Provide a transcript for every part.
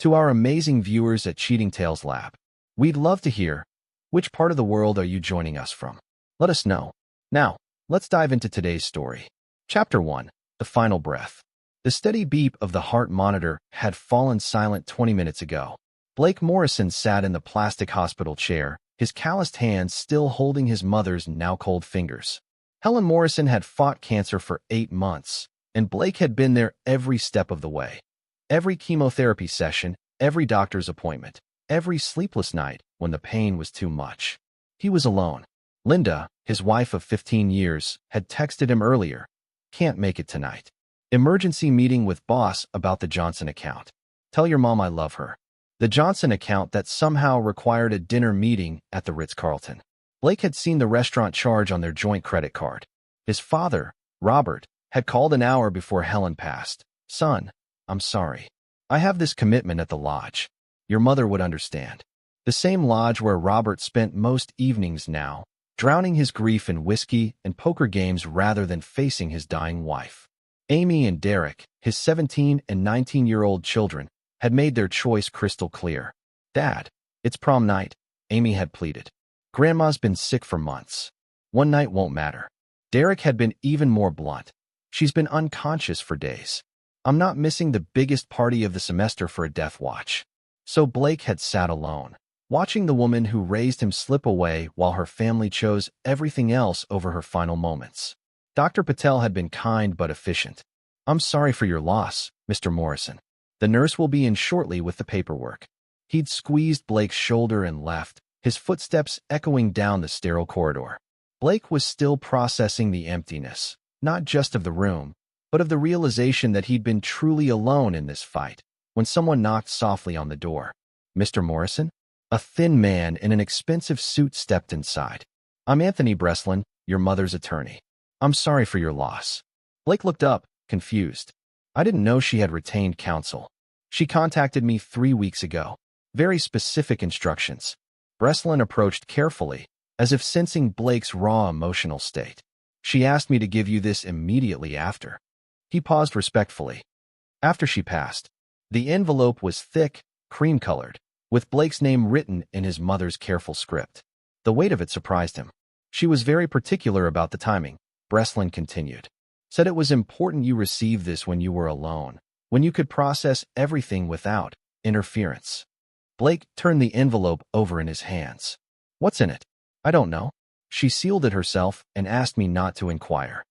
To our amazing viewers at Cheating Tales Lab, we'd love to hear, which part of the world are you joining us from? Let us know. Now, let's dive into today's story. Chapter 1. The Final Breath. The steady beep of the heart monitor had fallen silent 20 minutes ago. Blake Morrison sat in the plastic hospital chair, his calloused hands still holding his mother's now cold fingers. Helen Morrison had fought cancer for 8 months, and Blake had been there every step of the way. Every chemotherapy session, every doctor's appointment, every sleepless night when the pain was too much. He was alone. Linda, his wife of 15 years, had texted him earlier. Can't make it tonight. Emergency meeting with boss about the Johnson account. Tell your mom I love her. The Johnson account that somehow required a dinner meeting at the Ritz-Carlton. Blake had seen the restaurant charge on their joint credit card. His father, Robert, had called an hour before Helen passed. Son, I'm sorry. I have this commitment at the lodge. Your mother would understand. The same lodge where Robert spent most evenings now, drowning his grief in whiskey and poker games rather than facing his dying wife. Amy and Derek, his 17 and 19-year-old children, had made their choice crystal clear. Dad, it's prom night, Amy had pleaded. Grandma's been sick for months. One night won't matter. Derek had been even more blunt. She's been unconscious for days. I'm not missing the biggest party of the semester for a death watch. So Blake had sat alone, watching the woman who raised him slip away while her family chose everything else over her final moments. Dr. Patel had been kind but efficient. I'm sorry for your loss, Mr. Morrison. The nurse will be in shortly with the paperwork. He'd squeezed Blake's shoulder and left, his footsteps echoing down the sterile corridor. Blake was still processing the emptiness, not just of the room, but of the realization that he'd been truly alone in this fight, when someone knocked softly on the door. Mr. Morrison? A thin man in an expensive suit stepped inside. I'm Anthony Breslin, your mother's attorney. I'm sorry for your loss. Blake looked up, confused. I didn't know she had retained counsel. She contacted me 3 weeks ago. Very specific instructions. Breslin approached carefully, as if sensing Blake's raw emotional state. She asked me to give you this immediately after. He paused respectfully. After she passed. The envelope was thick, cream-colored, with Blake's name written in his mother's careful script. The weight of it surprised him. She was very particular about the timing, Breslin continued. Said it was important you receive this when you were alone, when you could process everything without interference. Blake turned the envelope over in his hands. What's in it? I don't know. She sealed it herself and asked me not to inquire.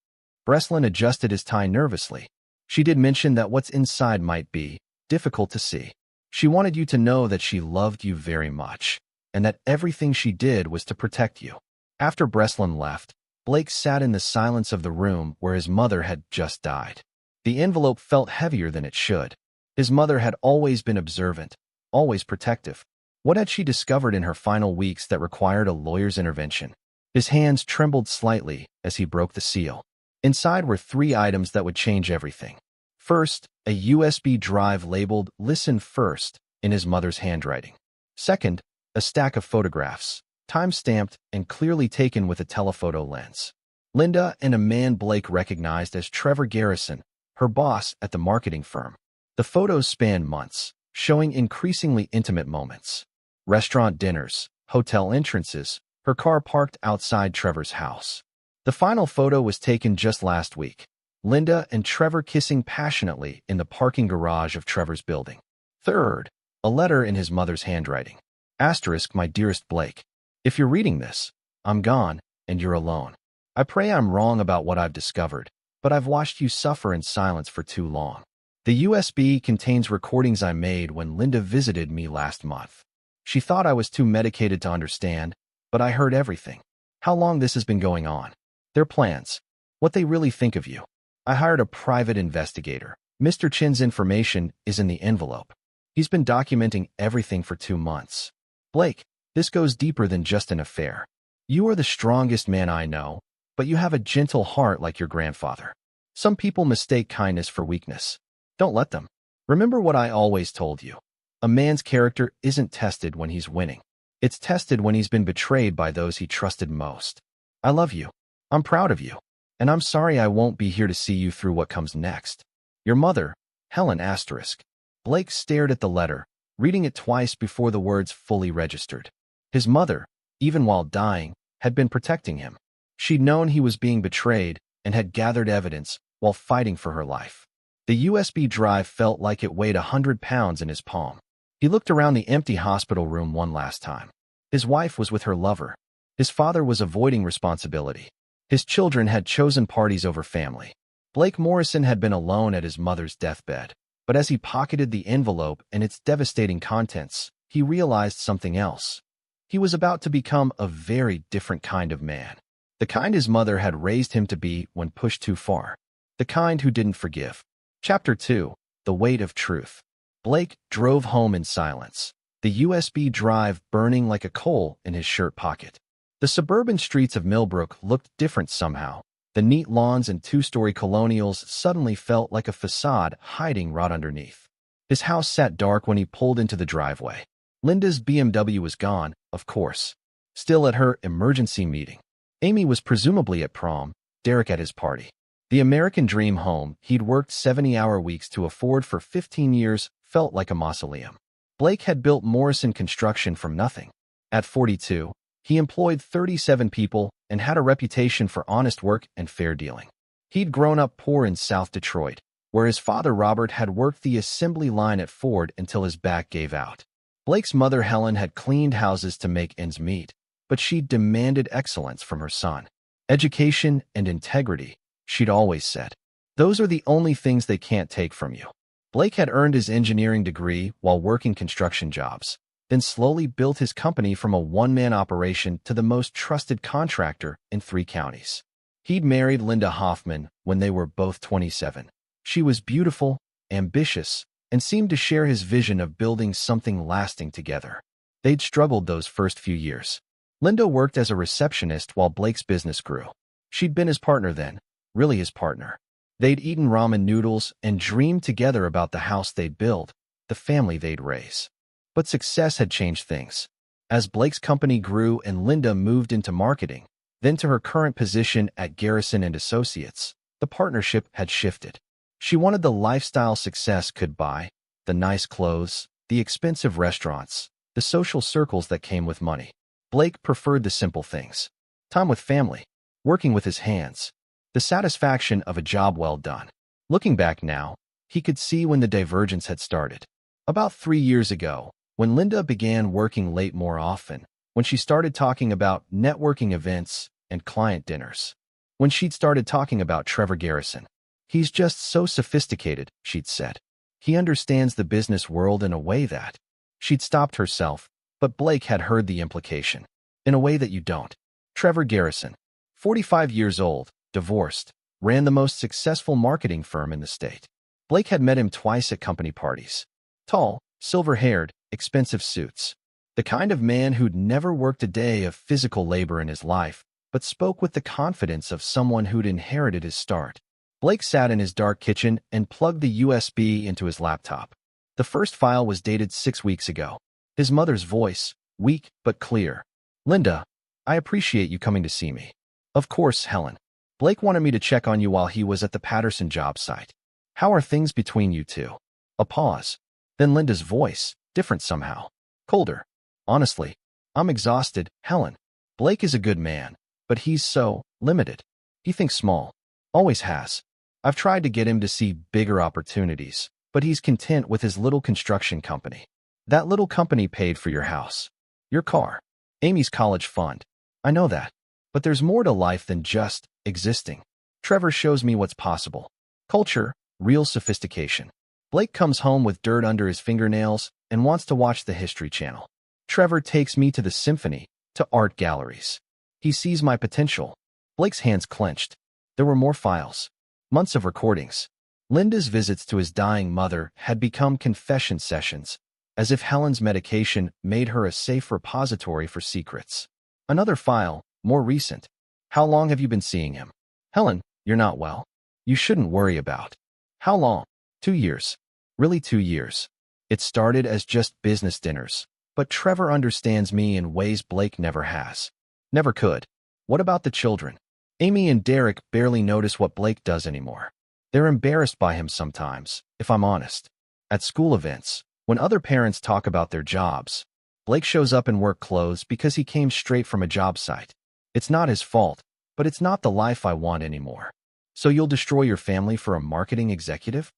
Breslin adjusted his tie nervously. She did mention that what's inside might be difficult to see. She wanted you to know that she loved you very much, and that everything she did was to protect you. After Breslin left, Blake sat in the silence of the room where his mother had just died. The envelope felt heavier than it should. His mother had always been observant, always protective. What had she discovered in her final weeks that required a lawyer's intervention? His hands trembled slightly as he broke the seal. Inside were 3 items that would change everything. First, a USB drive labeled "Listen First" in his mother's handwriting. Second, a stack of photographs, time-stamped and clearly taken with a telephoto lens. Linda and a man Blake recognized as Trevor Garrison, her boss at the marketing firm. The photos spanned months, showing increasingly intimate moments. Restaurant dinners, hotel entrances, her car parked outside Trevor's house. The final photo was taken just last week. Linda and Trevor kissing passionately in the parking garage of Trevor's building. Third, a letter in his mother's handwriting. Asterisk, my dearest Blake. If you're reading this, I'm gone, and you're alone. I pray I'm wrong about what I've discovered, but I've watched you suffer in silence for too long. The USB contains recordings I made when Linda visited me last month. She thought I was too medicated to understand, but I heard everything. How long this has been going on. Their plans. What they really think of you. I hired a private investigator. Mr. Chin's information is in the envelope. He's been documenting everything for 2 months. Blake, this goes deeper than just an affair. You are the strongest man I know, but you have a gentle heart like your grandfather. Some people mistake kindness for weakness. Don't let them. Remember what I always told you. A man's character isn't tested when he's winning. It's tested when he's been betrayed by those he trusted most. I love you. I'm proud of you. And I'm sorry I won't be here to see you through what comes next. Your mother, Helen *. Blake stared at the letter, reading it twice before the words fully registered. His mother, even while dying, had been protecting him. She'd known he was being betrayed and had gathered evidence while fighting for her life. The USB drive felt like it weighed 100 pounds in his palm. He looked around the empty hospital room one last time. His wife was with her lover. His father was avoiding responsibility. His children had chosen parties over family. Blake Morrison had been alone at his mother's deathbed. But as he pocketed the envelope and its devastating contents, he realized something else. He was about to become a very different kind of man. The kind his mother had raised him to be when pushed too far. The kind who didn't forgive. Chapter 2. The Weight of Truth. Blake drove home in silence, the USB drive burning like a coal in his shirt pocket. The suburban streets of Millbrook looked different somehow. The neat lawns and two-story colonials suddenly felt like a facade hiding right underneath. His house sat dark when he pulled into the driveway. Linda's BMW was gone, of course. Still at her emergency meeting. Amy was presumably at prom, Derek at his party. The American dream home he'd worked 70-hour weeks to afford for 15 years felt like a mausoleum. Blake had built Morrison Construction from nothing. At 42, he employed 37 people and had a reputation for honest work and fair dealing. He'd grown up poor in South Detroit, where his father Robert had worked the assembly line at Ford until his back gave out. Blake's mother Helen had cleaned houses to make ends meet, but she demanded excellence from her son. Education and integrity, she'd always said. Those are the only things they can't take from you. Blake had earned his engineering degree while working construction jobs, then slowly built his company from a one-man operation to the most trusted contractor in 3 counties. He'd married Linda Hoffman when they were both 27. She was beautiful, ambitious, and seemed to share his vision of building something lasting together. They'd struggled those first few years. Linda worked as a receptionist while Blake's business grew. She'd been his partner then, really his partner. They'd eaten ramen noodles and dreamed together about the house they'd build, the family they'd raise. But success had changed things. As Blake's company grew and Linda moved into marketing, then to her current position at Garrison and Associates, the partnership had shifted. She wanted the lifestyle success could buy, the nice clothes, the expensive restaurants, the social circles that came with money. Blake preferred the simple things. Time with family, working with his hands, the satisfaction of a job well done. Looking back now, he could see when the divergence had started. About 3 years ago, when Linda began working late more often, when she started talking about networking events and client dinners, when she'd started talking about Trevor Garrison. He's just so sophisticated, she'd said. He understands the business world in a way that... She'd stopped herself, but Blake had heard the implication. In a way that you don't. Trevor Garrison, 45 years old, divorced, ran the most successful marketing firm in the state. Blake had met him twice at company parties. Tall, silver-haired, expensive suits. The kind of man who'd never worked a day of physical labor in his life, but spoke with the confidence of someone who'd inherited his start. Blake sat in his dark kitchen and plugged the USB into his laptop. The first file was dated 6 weeks ago. His mother's voice, weak but clear. Linda, I appreciate you coming to see me. Of course, Helen. Blake wanted me to check on you while he was at the Patterson job site. How are things between you two? A pause. Then Linda's voice, different somehow. Colder. Honestly, I'm exhausted, Helen. Blake is a good man, but he's so limited. He thinks small. Always has. I've tried to get him to see bigger opportunities, but he's content with his little construction company. That little company paid for your house, your car, Amy's college fund. I know that. But there's more to life than just existing. Trevor shows me what's possible. Culture, real sophistication. Blake comes home with dirt under his fingernails and wants to watch the History Channel. Trevor takes me to the symphony, to art galleries. He sees my potential. Blake's hands clenched. There were more files. Months of recordings. Linda's visits to his dying mother had become confession sessions, as if Helen's medication made her a safe repository for secrets. Another file, more recent. How long have you been seeing him? Helen, you're not well. You shouldn't worry about. How long? 2 years. Really 2 years. It started as just business dinners, but Trevor understands me in ways Blake never has. Never could. What about the children? Amy and Derek barely notice what Blake does anymore. They're embarrassed by him sometimes, if I'm honest. At school events, When other parents talk about their jobs, Blake shows up in work clothes because he came straight from a job site. It's not his fault, but it's not the life I want anymore. So you'll destroy your family for a marketing executive?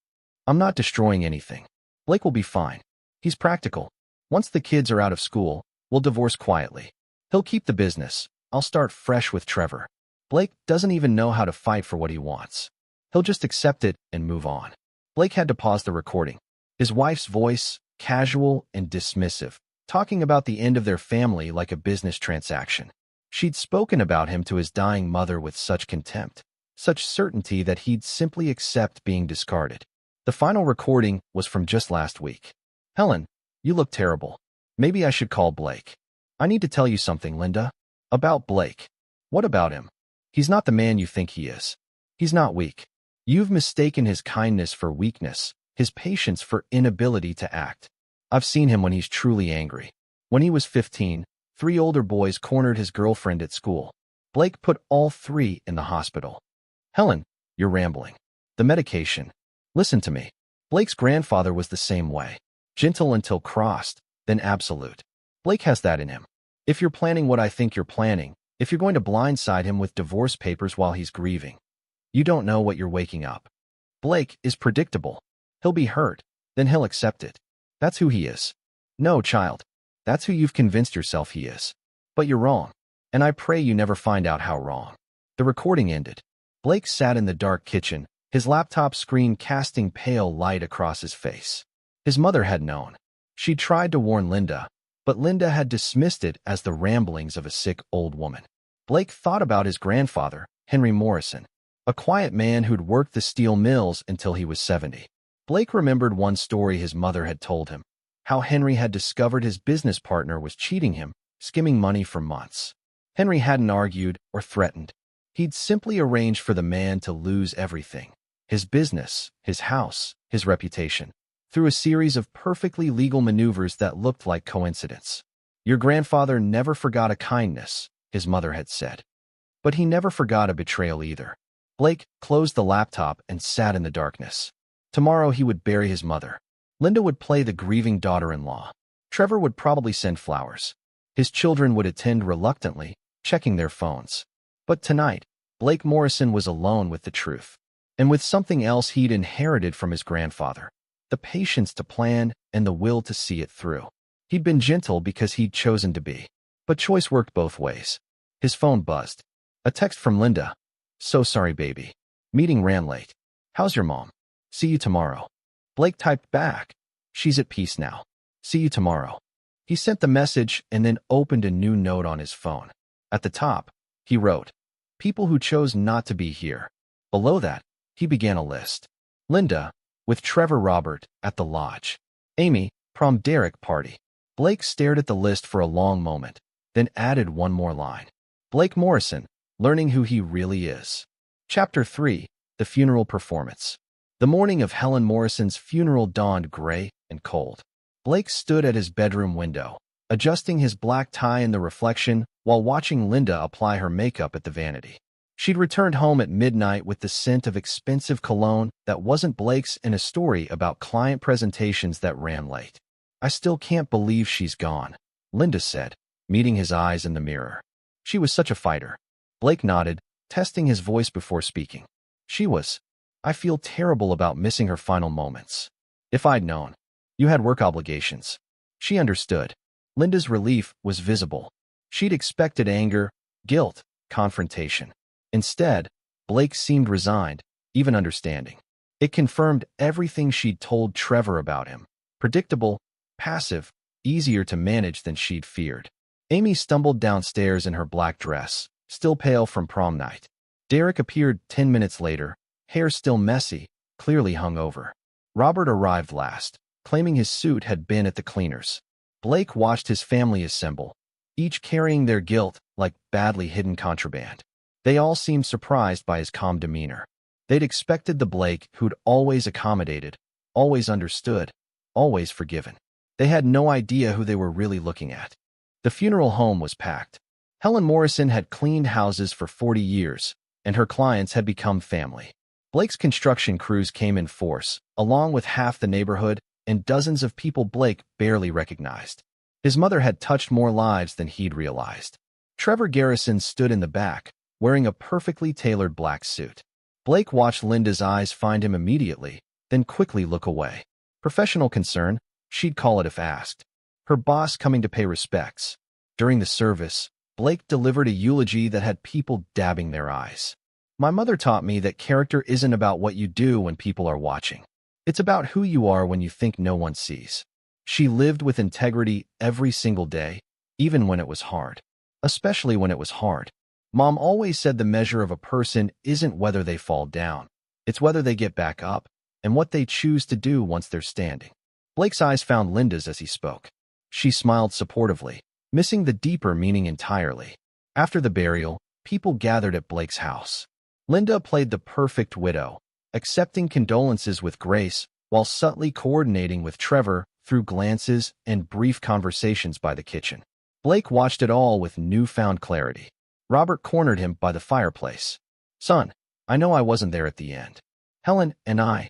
I'm not destroying anything. Blake will be fine. He's practical. Once the kids are out of school, we'll divorce quietly. He'll keep the business. I'll start fresh with Trevor. Blake doesn't even know how to fight for what he wants. He'll just accept it and move on. Blake had to pause the recording. His wife's voice, casual and dismissive, talking about the end of their family like a business transaction. She'd spoken about him to his dying mother with such contempt, such certainty that he'd simply accept being discarded. The final recording was from just last week. Helen, you look terrible. Maybe I should call Blake. I need to tell you something, Linda. About Blake. What about him? He's not the man you think he is. He's not weak. You've mistaken his kindness for weakness, his patience for inability to act. I've seen him when he's truly angry. When he was 15, 3 older boys cornered his girlfriend at school. Blake put all 3 in the hospital. Helen, you're rambling. The medication. Listen to me. Blake's grandfather was the same way. Gentle until crossed, then absolute. Blake has that in him. If you're planning what I think you're planning, if you're going to blindside him with divorce papers while he's grieving, you don't know what you're waking up. Blake is predictable. He'll be hurt, then he'll accept it. That's who he is. No, child. That's who you've convinced yourself he is. But you're wrong. And I pray you never find out how wrong. The recording ended. Blake sat in the dark kitchen, his laptop screen casting pale light across his face. His mother had known. She tried to warn Linda, but Linda had dismissed it as the ramblings of a sick old woman. Blake thought about his grandfather, Henry Morrison, a quiet man who'd worked the steel mills until he was 70. Blake remembered one story his mother had told him, how Henry had discovered his business partner was cheating him, skimming money for months. Henry hadn't argued or threatened. He'd simply arranged for the man to lose everything, his business, his house, his reputation, through a series of perfectly legal maneuvers that looked like coincidence. Your grandfather never forgot a kindness, his mother had said. But he never forgot a betrayal either. Blake closed the laptop and sat in the darkness. Tomorrow he would bury his mother. Linda would play the grieving daughter-in-law. Trevor would probably send flowers. His children would attend reluctantly, checking their phones. But tonight, Blake Morrison was alone with the truth, and with something else he'd inherited from his grandfather, the patience to plan and the will to see it through. He'd been gentle because he'd chosen to be. But choice worked both ways. His phone buzzed. A text from Linda. So sorry, baby. Meeting ran late. How's your mom? See you tomorrow. Blake typed back. She's at peace now. See you tomorrow. He sent the message and then opened a new note on his phone. At the top, he wrote, people who chose not to be here. Below that, he began a list. Linda, with Trevor Robert, at the lodge. Amy, prom Derek party. Blake stared at the list for a long moment, then added one more line. Blake Morrison, learning who he really is. Chapter 3, The Funeral Performance. The morning of Helen Morrison's funeral dawned gray and cold. Blake stood at his bedroom window, adjusting his black tie in the reflection while watching Linda apply her makeup at the vanity. She'd returned home at midnight with the scent of expensive cologne that wasn't Blake's and a story about client presentations that ran late. I still can't believe she's gone, Linda said, meeting his eyes in the mirror. She was such a fighter. Blake nodded, testing his voice before speaking. She was. I feel terrible about missing her final moments. If I'd known. You had work obligations. She understood. Linda's relief was visible. She'd expected anger, guilt, confrontation. Instead, Blake seemed resigned, even understanding. It confirmed everything she'd told Trevor about him. Predictable, passive, easier to manage than she'd feared. Amy stumbled downstairs in her black dress, still pale from prom night. Derek appeared 10 minutes later, hair still messy, clearly hungover. Robert arrived last, claiming his suit had been at the cleaners. Blake watched his family assemble, each carrying their guilt like badly hidden contraband. They all seemed surprised by his calm demeanor. They'd expected the Blake who'd always accommodated, always understood, always forgiven. They had no idea who they were really looking at. The funeral home was packed. Helen Morrison had cleaned houses for 40 years, and her clients had become family. Blake's construction crews came in force, along with half the neighborhood, and dozens of people Blake barely recognized. His mother had touched more lives than he'd realized. Trevor Garrison stood in the back, wearing a perfectly tailored black suit. Blake watched Linda's eyes find him immediately, then quickly look away. Professional concern, she'd call it if asked. Her boss coming to pay respects. During the service, Blake delivered a eulogy that had people dabbing their eyes. My mother taught me that character isn't about what you do when people are watching. It's about who you are when you think no one sees. She lived with integrity every single day, even when it was hard. Especially when it was hard. Mom always said the measure of a person isn't whether they fall down. It's whether they get back up, and what they choose to do once they're standing. Blake's eyes found Linda's as he spoke. She smiled supportively, missing the deeper meaning entirely. After the burial, people gathered at Blake's house. Linda played the perfect widow, accepting condolences with grace while subtly coordinating with Trevor through glances and brief conversations by the kitchen. Blake watched it all with newfound clarity. Robert cornered him by the fireplace. "Son, I know I wasn't there at the end. Helen and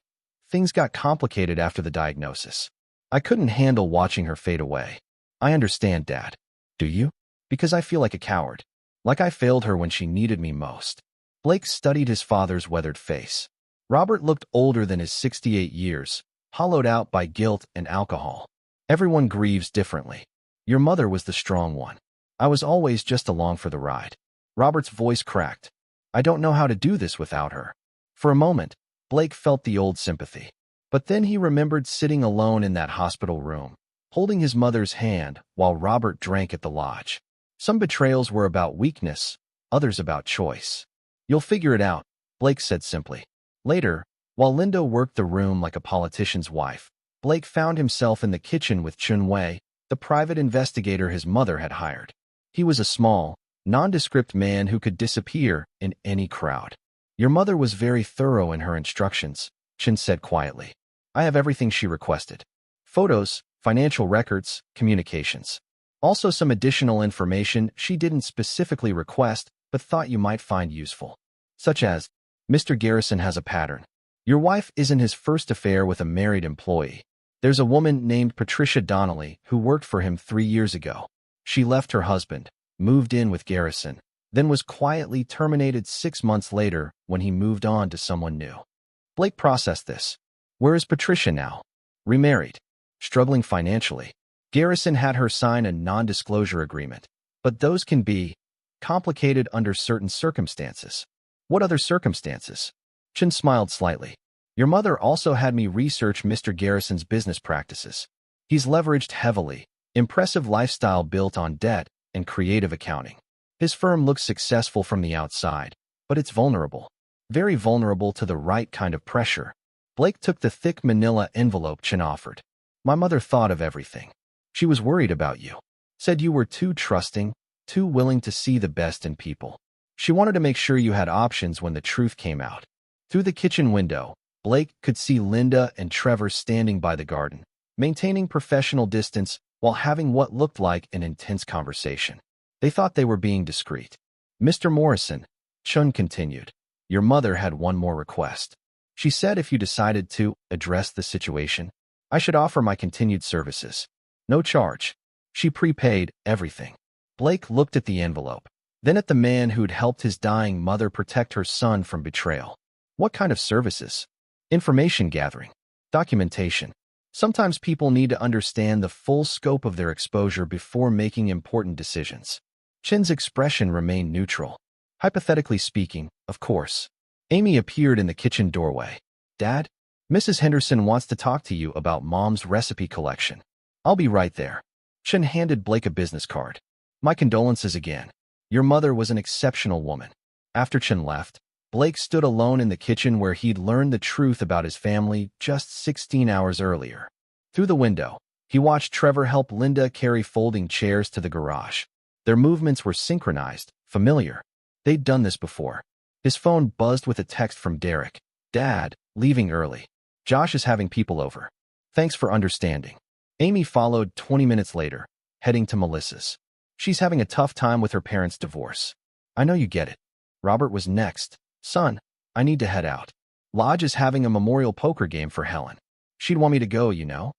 things got complicated after the diagnosis. I couldn't handle watching her fade away. I understand, Dad. Do you? Because I feel like a coward. Like I failed her when she needed me most." Blake studied his father's weathered face. Robert looked older than his 68 years, hollowed out by guilt and alcohol. "Everyone grieves differently. Your mother was the strong one. I was always just along for the ride." Robert's voice cracked. "I don't know how to do this without her." For a moment, Blake felt the old sympathy. But then he remembered sitting alone in that hospital room, holding his mother's hand while Robert drank at the lodge. Some betrayals were about weakness, others about choice. "You'll figure it out," Blake said simply. Later, while Linda worked the room like a politician's wife, Blake found himself in the kitchen with Chun Wei, the private investigator his mother had hired. He was a small, nondescript man who could disappear in any crowd. "Your mother was very thorough in her instructions," Chun said quietly. "I have everything she requested. Photos, financial records, communications. Also some additional information she didn't specifically request but thought you might find useful. Such as, Mr. Garrison has a pattern. Your wife isn't his first affair with a married employee. There's a woman named Patricia Donnelly who worked for him 3 years ago. She left her husband, moved in with Garrison, then was quietly terminated 6 months later when he moved on to someone new." Blake processed this. Where is Patricia now? Remarried. Struggling financially. Garrison had her sign a non-disclosure agreement, but those can be complicated under certain circumstances. What other circumstances? Chin smiled slightly. Your mother also had me research Mr. Garrison's business practices. He's leveraged heavily, impressive lifestyle built on debt and creative accounting. His firm looks successful from the outside, but it's vulnerable. Very vulnerable to the right kind of pressure. Blake took the thick manila envelope Chin offered. My mother thought of everything. She was worried about you. Said you were too trusting, too willing to see the best in people. She wanted to make sure you had options when the truth came out. Through the kitchen window, Blake could see Linda and Trevor standing by the garden, maintaining professional distance while having what looked like an intense conversation. They thought they were being discreet. Mr. Morrison, Chun continued, your mother had one more request. She said if you decided to address the situation, I should offer my continued services. No charge. She prepaid everything. Blake looked at the envelope, then at the man who'd helped his dying mother protect her son from betrayal. What kind of services? Information gathering. Documentation. Sometimes people need to understand the full scope of their exposure before making important decisions. Chin's expression remained neutral. Hypothetically speaking, of course. Amy appeared in the kitchen doorway. Dad, Mrs. Henderson wants to talk to you about Mom's recipe collection. I'll be right there. Chin handed Blake a business card. My condolences again. Your mother was an exceptional woman. After Chin left, Blake stood alone in the kitchen where he'd learned the truth about his family just 16 hours earlier. Through the window, he watched Trevor help Linda carry folding chairs to the garage. Their movements were synchronized, familiar. They'd done this before. His phone buzzed with a text from Derek. Dad, leaving early. Josh is having people over. Thanks for understanding. Amy followed 20 minutes later, heading to Melissa's. She's having a tough time with her parents' divorce. I know you get it. Robert was next. Son, I need to head out. Lodge is having a memorial poker game for Helen. She'd want me to go, you know.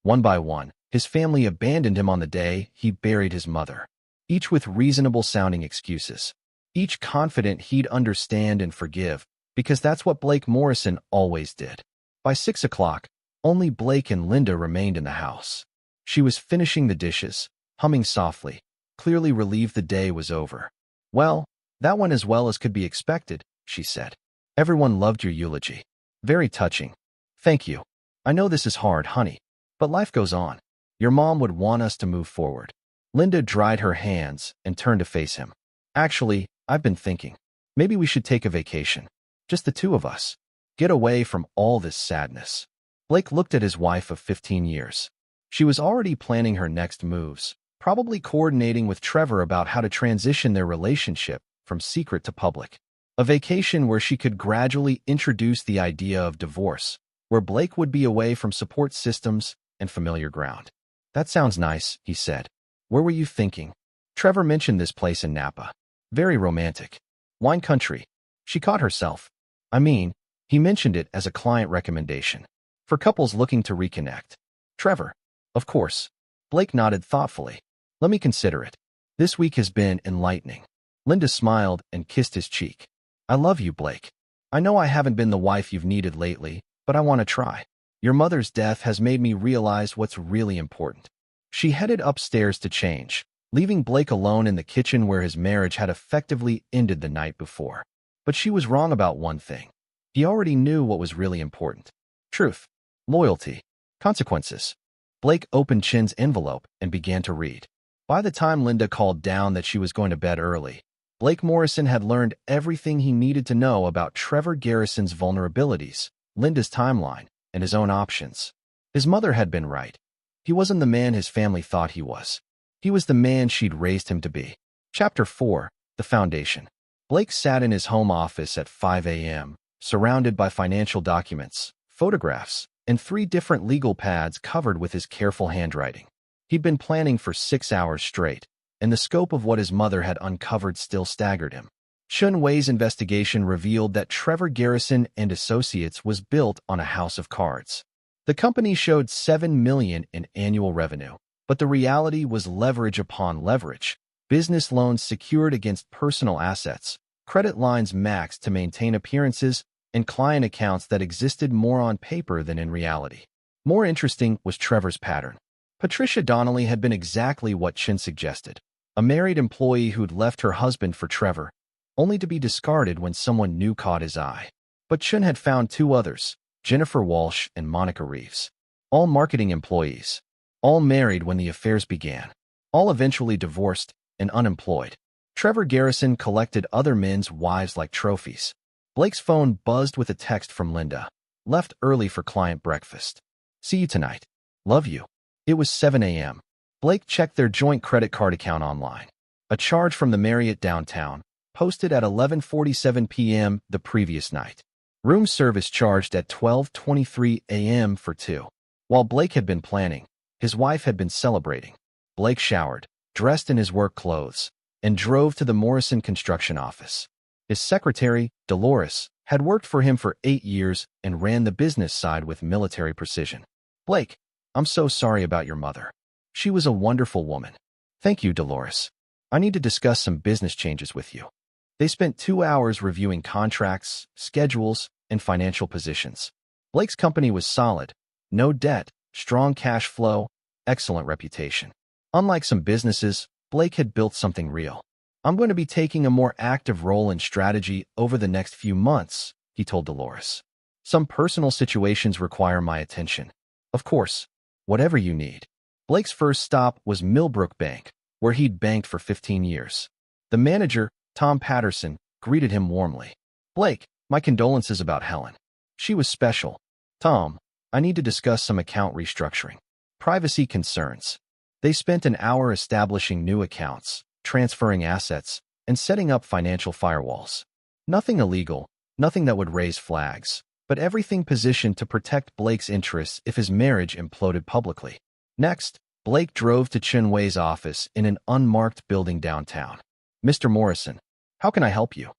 One by one, his family abandoned him on the day he buried his mother, each with reasonable-sounding excuses, each confident he'd understand and forgive, because that's what Blake Morrison always did. By 6 o'clock, only Blake and Linda remained in the house. She was finishing the dishes, humming softly, clearly relieved the day was over. "Well, that went as well as could be expected," she said. "Everyone loved your eulogy. Very touching. Thank you. I know this is hard, honey, but life goes on. Your mom would want us to move forward." Linda dried her hands and turned to face him. "Actually, I've been thinking. Maybe we should take a vacation. Just the two of us. Get away from all this sadness." Blake looked at his wife of 15 years. She was already planning her next moves, probably coordinating with Trevor about how to transition their relationship from secret to public. A vacation where she could gradually introduce the idea of divorce, where Blake would be away from support systems and familiar ground. "That sounds nice," he said. "Where were you thinking?" Trevor mentioned this place in Napa. "Very romantic. Wine country." She caught herself. "I mean, he mentioned it as a client recommendation for couples looking to reconnect." "Trevor." "Of course." Blake nodded thoughtfully. "Let me consider it. This week has been enlightening." Linda smiled and kissed his cheek. "I love you, Blake. I know I haven't been the wife you've needed lately, but I want to try. Your mother's death has made me realize what's really important." She headed upstairs to change, leaving Blake alone in the kitchen where his marriage had effectively ended the night before. But she was wrong about one thing. He already knew what was really important. Truth, loyalty, consequences. Blake opened Chin's envelope and began to read. By the time Linda called down that she was going to bed early, Blake Morrison had learned everything he needed to know about Trevor Garrison's vulnerabilities, Linda's timeline, and his own options. His mother had been right. He wasn't the man his family thought he was. He was the man she'd raised him to be. Chapter 4, The Foundation. Blake sat in his home office at 5 a.m., surrounded by financial documents, photographs, and 3 different legal pads covered with his careful handwriting. He'd been planning for 6 hours straight, and the scope of what his mother had uncovered still staggered him. Chun Wei's investigation revealed that Trevor Garrison and Associates was built on a house of cards. The company showed $7 million in annual revenue, but the reality was leverage upon leverage, business loans secured against personal assets, credit lines maxed to maintain appearances, and client accounts that existed more on paper than in reality. More interesting was Trevor's pattern. Patricia Donnelly had been exactly what Chin suggested, a married employee who'd left her husband for Trevor, only to be discarded when someone new caught his eye. But Chin had found 2 others, Jennifer Walsh and Monica Reeves, all marketing employees, all married when the affairs began, all eventually divorced and unemployed. Trevor Garrison collected other men's wives like trophies. Blake's phone buzzed with a text from Linda. "Left early for client breakfast. See you tonight. Love you." It was 7 a.m. Blake checked their joint credit card account online. A charge from the Marriott downtown, posted at 11:47 p.m. the previous night. Room service charged at 12:23 a.m. for 2. While Blake had been planning, his wife had been celebrating. Blake showered, dressed in his work clothes, and drove to the Morrison construction office. His secretary, Dolores, had worked for him for 8 years and ran the business side with military precision. "Blake, I'm so sorry about your mother. She was a wonderful woman." "Thank you, Dolores. I need to discuss some business changes with you." They spent 2 hours reviewing contracts, schedules, and financial positions. Blake's company was solid. No debt, strong cash flow, excellent reputation. Unlike some businesses, Blake had built something real. "I'm going to be taking a more active role in strategy over the next few months," he told Dolores. "Some personal situations require my attention. Of course, whatever you need." Blake's first stop was Millbrook Bank, where he'd banked for 15 years. The manager, Tom Patterson, greeted him warmly. "Blake, my condolences about Helen. She was special. Tom, I need to discuss some account restructuring. Privacy concerns." They spent an hour establishing new accounts, transferring assets, and setting up financial firewalls. Nothing illegal, nothing that would raise flags, but everything positioned to protect Blake's interests if his marriage imploded publicly. Next, Blake drove to Chin Wei's office in an unmarked building downtown. "Mr. Morrison, how can I help you?"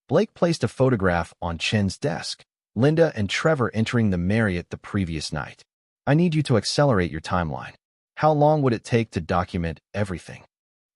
Blake placed a photograph on Chin's desk, Linda and Trevor entering the Marriott the previous night. I need you to accelerate your timeline. How long would it take to document everything?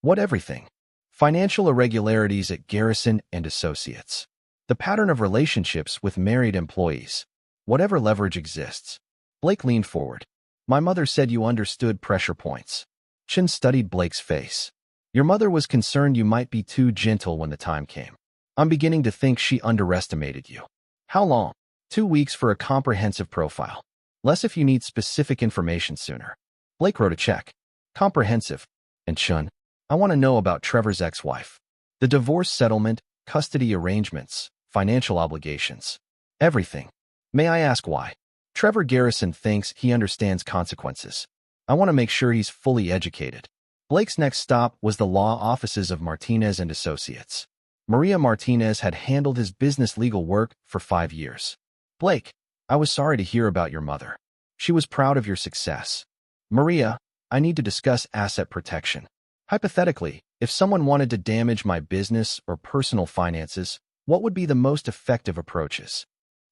What everything? Financial irregularities at Garrison and Associates. The pattern of relationships with married employees. Whatever leverage exists. Blake leaned forward. My mother said you understood pressure points. Chin studied Blake's face. Your mother was concerned you might be too gentle when the time came. I'm beginning to think she underestimated you. How long? 2 weeks for a comprehensive profile. Less if you need specific information sooner. Blake wrote a check. Comprehensive. And Chun, I want to know about Trevor's ex-wife. The divorce settlement, custody arrangements, financial obligations. Everything. May I ask why? Trevor Garrison thinks he understands consequences. I want to make sure he's fully educated. Blake's next stop was the law offices of Martinez and Associates. Maria Martinez had handled his business legal work for 5 years. Blake, I was sorry to hear about your mother. She was proud of your success. Maria, I need to discuss asset protection. Hypothetically, if someone wanted to damage my business or personal finances, what would be the most effective approaches?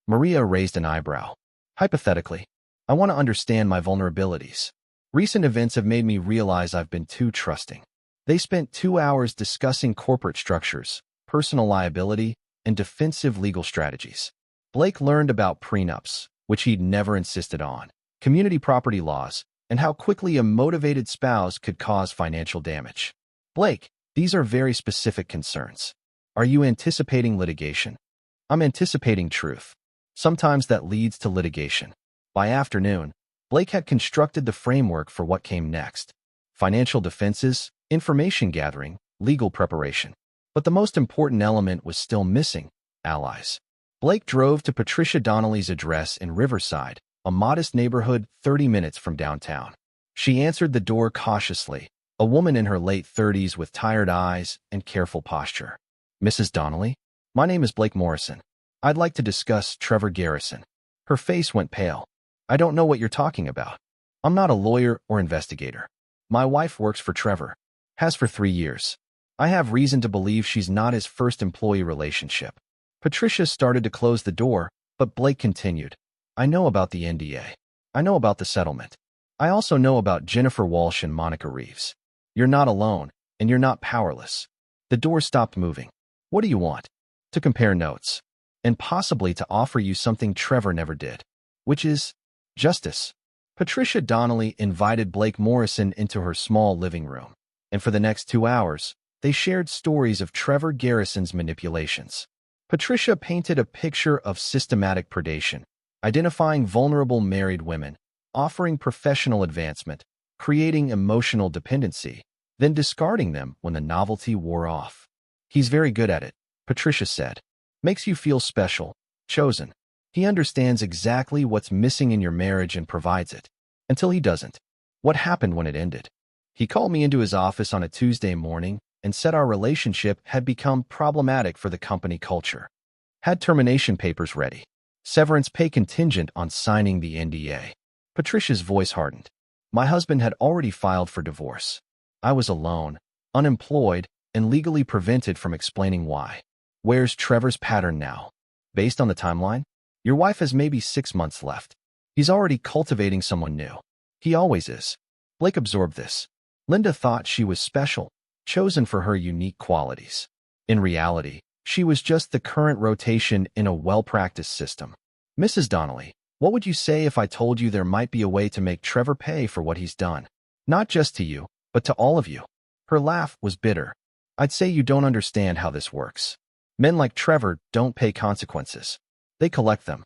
Maria raised an eyebrow. Hypothetically, I want to understand my vulnerabilities. Recent events have made me realize I've been too trusting. They spent 2 hours discussing corporate structures, personal liability, and defensive legal strategies. Blake learned about prenups, which he'd never insisted on, community property laws, and how quickly a motivated spouse could cause financial damage. Blake, these are very specific concerns. Are you anticipating litigation? I'm anticipating truth. Sometimes that leads to litigation. By afternoon, Blake had constructed the framework for what came next. Financial defenses, information gathering, legal preparation. But the most important element was still missing: allies. Blake drove to Patricia Donnelly's address in Riverside, a modest neighborhood 30 minutes from downtown. She answered the door cautiously, a woman in her late 30s with tired eyes and careful posture. Mrs. Donnelly? My name is Blake Morrison. I'd like to discuss Trevor Garrison. Her face went pale. I don't know what you're talking about. I'm not a lawyer or investigator. My wife works for Trevor. Has for 3 years. I have reason to believe she's not his first employee relationship. Patricia started to close the door, but Blake continued. I know about the NDA. I know about the settlement. I also know about Jennifer Walsh and Monica Reeves. You're not alone, and you're not powerless. The door stopped moving. What do you want? To compare notes. And possibly to offer you something Trevor never did. Which is justice. Patricia Donnelly invited Blake Morrison into her small living room. And for the next 2 hours, they shared stories of Trevor Garrison's manipulations. Patricia painted a picture of systematic predation, identifying vulnerable married women, offering professional advancement, creating emotional dependency, then discarding them when the novelty wore off. He's very good at it, Patricia said. Makes you feel special, chosen. He understands exactly what's missing in your marriage and provides it. Until he doesn't. What happened when it ended? He called me into his office on a Tuesday morning and said our relationship had become problematic for the company culture. Had termination papers ready. Severance pay contingent on signing the NDA. Patricia's voice hardened. My husband had already filed for divorce. I was alone, unemployed, and legally prevented from explaining why. Where's Trevor's pattern now? Based on the timeline? Your wife has maybe 6 months left. He's already cultivating someone new. He always is. Blake absorbed this. Linda thought she was special, chosen for her unique qualities. In reality, she was just the current rotation in a well-practiced system. Mrs. Donnelly, what would you say if I told you there might be a way to make Trevor pay for what he's done? Not just to you, but to all of you. Her laugh was bitter. I'd say you don't understand how this works. Men like Trevor don't pay consequences. They collect them.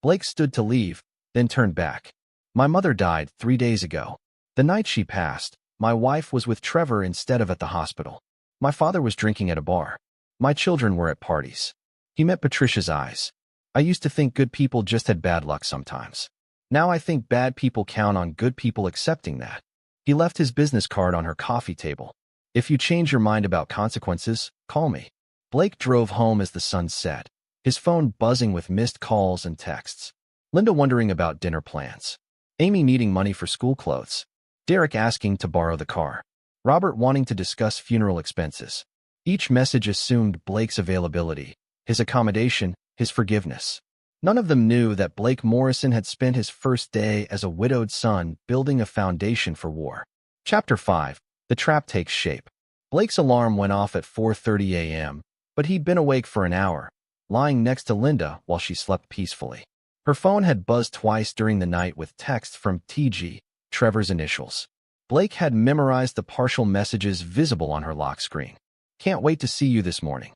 Blake stood to leave, then turned back. My mother died 3 days ago. The night she passed, my wife was with Trevor instead of at the hospital. My father was drinking at a bar. My children were at parties. He met Patricia's eyes. I used to think good people just had bad luck sometimes. Now I think bad people count on good people accepting that. He left his business card on her coffee table. If you change your mind about consequences, call me. Blake drove home as the sun set, his phone buzzing with missed calls and texts. Linda wondering about dinner plans. Amy needing money for school clothes. Derek asking to borrow the car. Robert wanting to discuss funeral expenses. Each message assumed Blake's availability, his accommodation, his forgiveness. None of them knew that Blake Morrison had spent his first day as a widowed son building a foundation for war. Chapter 5. The Trap Takes Shape. Blake's alarm went off at 4:30 a.m., but he'd been awake for an hour, lying next to Linda while she slept peacefully. Her phone had buzzed twice during the night with text from TG, Trevor's initials. Blake had memorized the partial messages visible on her lock screen. "Can't wait to see you this morning."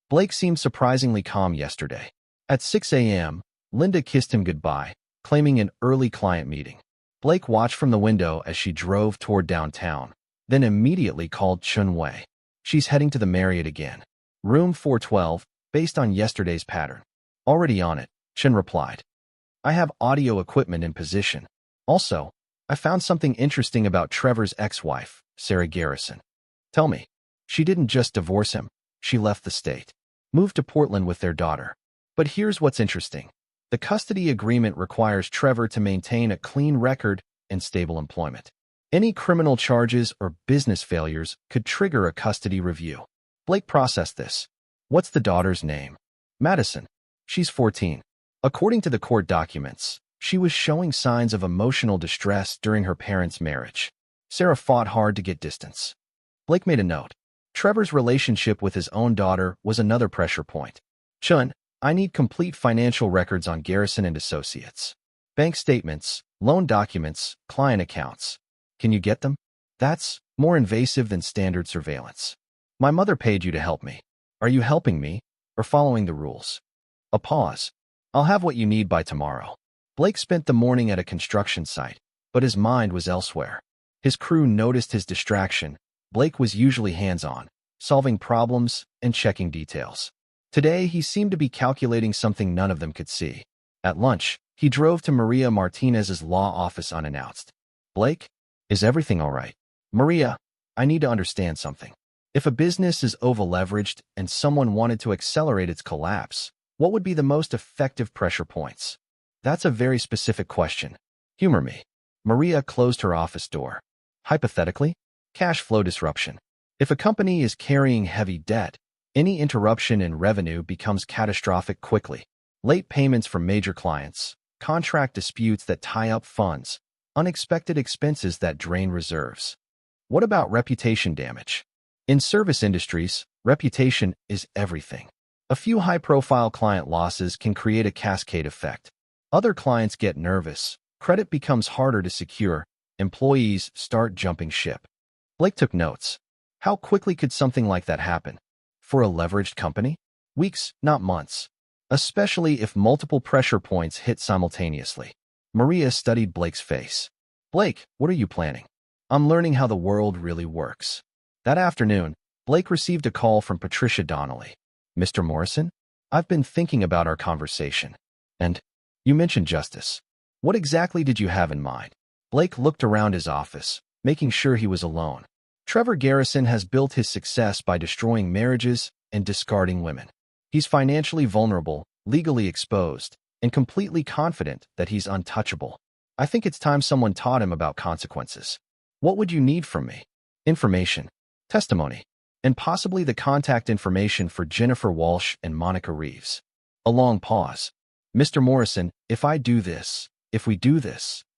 Blake seemed surprisingly calm yesterday. At 6 a.m., Linda kissed him goodbye, claiming an early client meeting. Blake watched from the window as she drove toward downtown, then immediately called Chun Wei. "She's heading to the Marriott again. Room 412, based on yesterday's pattern." "Already on it," Chun replied. "I have audio equipment in position. Also, I found something interesting about Trevor's ex-wife, Sarah Garrison." "Tell me." "She didn't just divorce him. She left the state. Moved to Portland with their daughter. But here's what's interesting. The custody agreement requires Trevor to maintain a clean record and stable employment. Any criminal charges or business failures could trigger a custody review." Blake processed this. "What's the daughter's name?" "Madison. She's 14. According to the court documents, she was showing signs of emotional distress during her parents' marriage. Sarah fought hard to get distance." Blake made a note. Trevor's relationship with his own daughter was another pressure point. "Chun, I need complete financial records on Garrison and Associates. Bank statements, loan documents, client accounts. Can you get them? That's more invasive than standard surveillance. My mother paid you to help me. Are you helping me or following the rules?" A pause. "I'll have what you need by tomorrow." Blake spent the morning at a construction site, but his mind was elsewhere. His crew noticed his distraction. Blake was usually hands-on, solving problems and checking details. Today, he seemed to be calculating something none of them could see. At lunch, he drove to Maria Martinez's law office unannounced. "Blake, is everything all right?" "Maria, I need to understand something. If a business is over-leveraged and someone wanted to accelerate its collapse, what would be the most effective pressure points?" "That's a very specific question. Humor me." Maria closed her office door. "Hypothetically, cash flow disruption. If a company is carrying heavy debt, any interruption in revenue becomes catastrophic quickly. Late payments from major clients, contract disputes that tie up funds, unexpected expenses that drain reserves. What about reputation damage? In service industries, reputation is everything. A few high-profile client losses can create a cascade effect. Other clients get nervous, credit becomes harder to secure, employees start jumping ship." Blake took notes. How quickly could something like that happen? For a leveraged company? Weeks, not months. Especially if multiple pressure points hit simultaneously. Maria studied Blake's face. "Blake, what are you planning?" "I'm learning how the world really works." That afternoon, Blake received a call from Patricia Donnelly. "Mr. Morrison, I've been thinking about our conversation. And you mentioned justice. What exactly did you have in mind?" Blake looked around his office, making sure he was alone. Trevor Garrison has built his success by destroying marriages and discarding women. He's financially vulnerable, legally exposed, and completely confident that he's untouchable. I think it's time someone taught him about consequences. What would you need from me? Information, testimony, and possibly the contact information for Jennifer Walsh and Monica Reeves. A long pause. "Mr. Morrison, if we do this,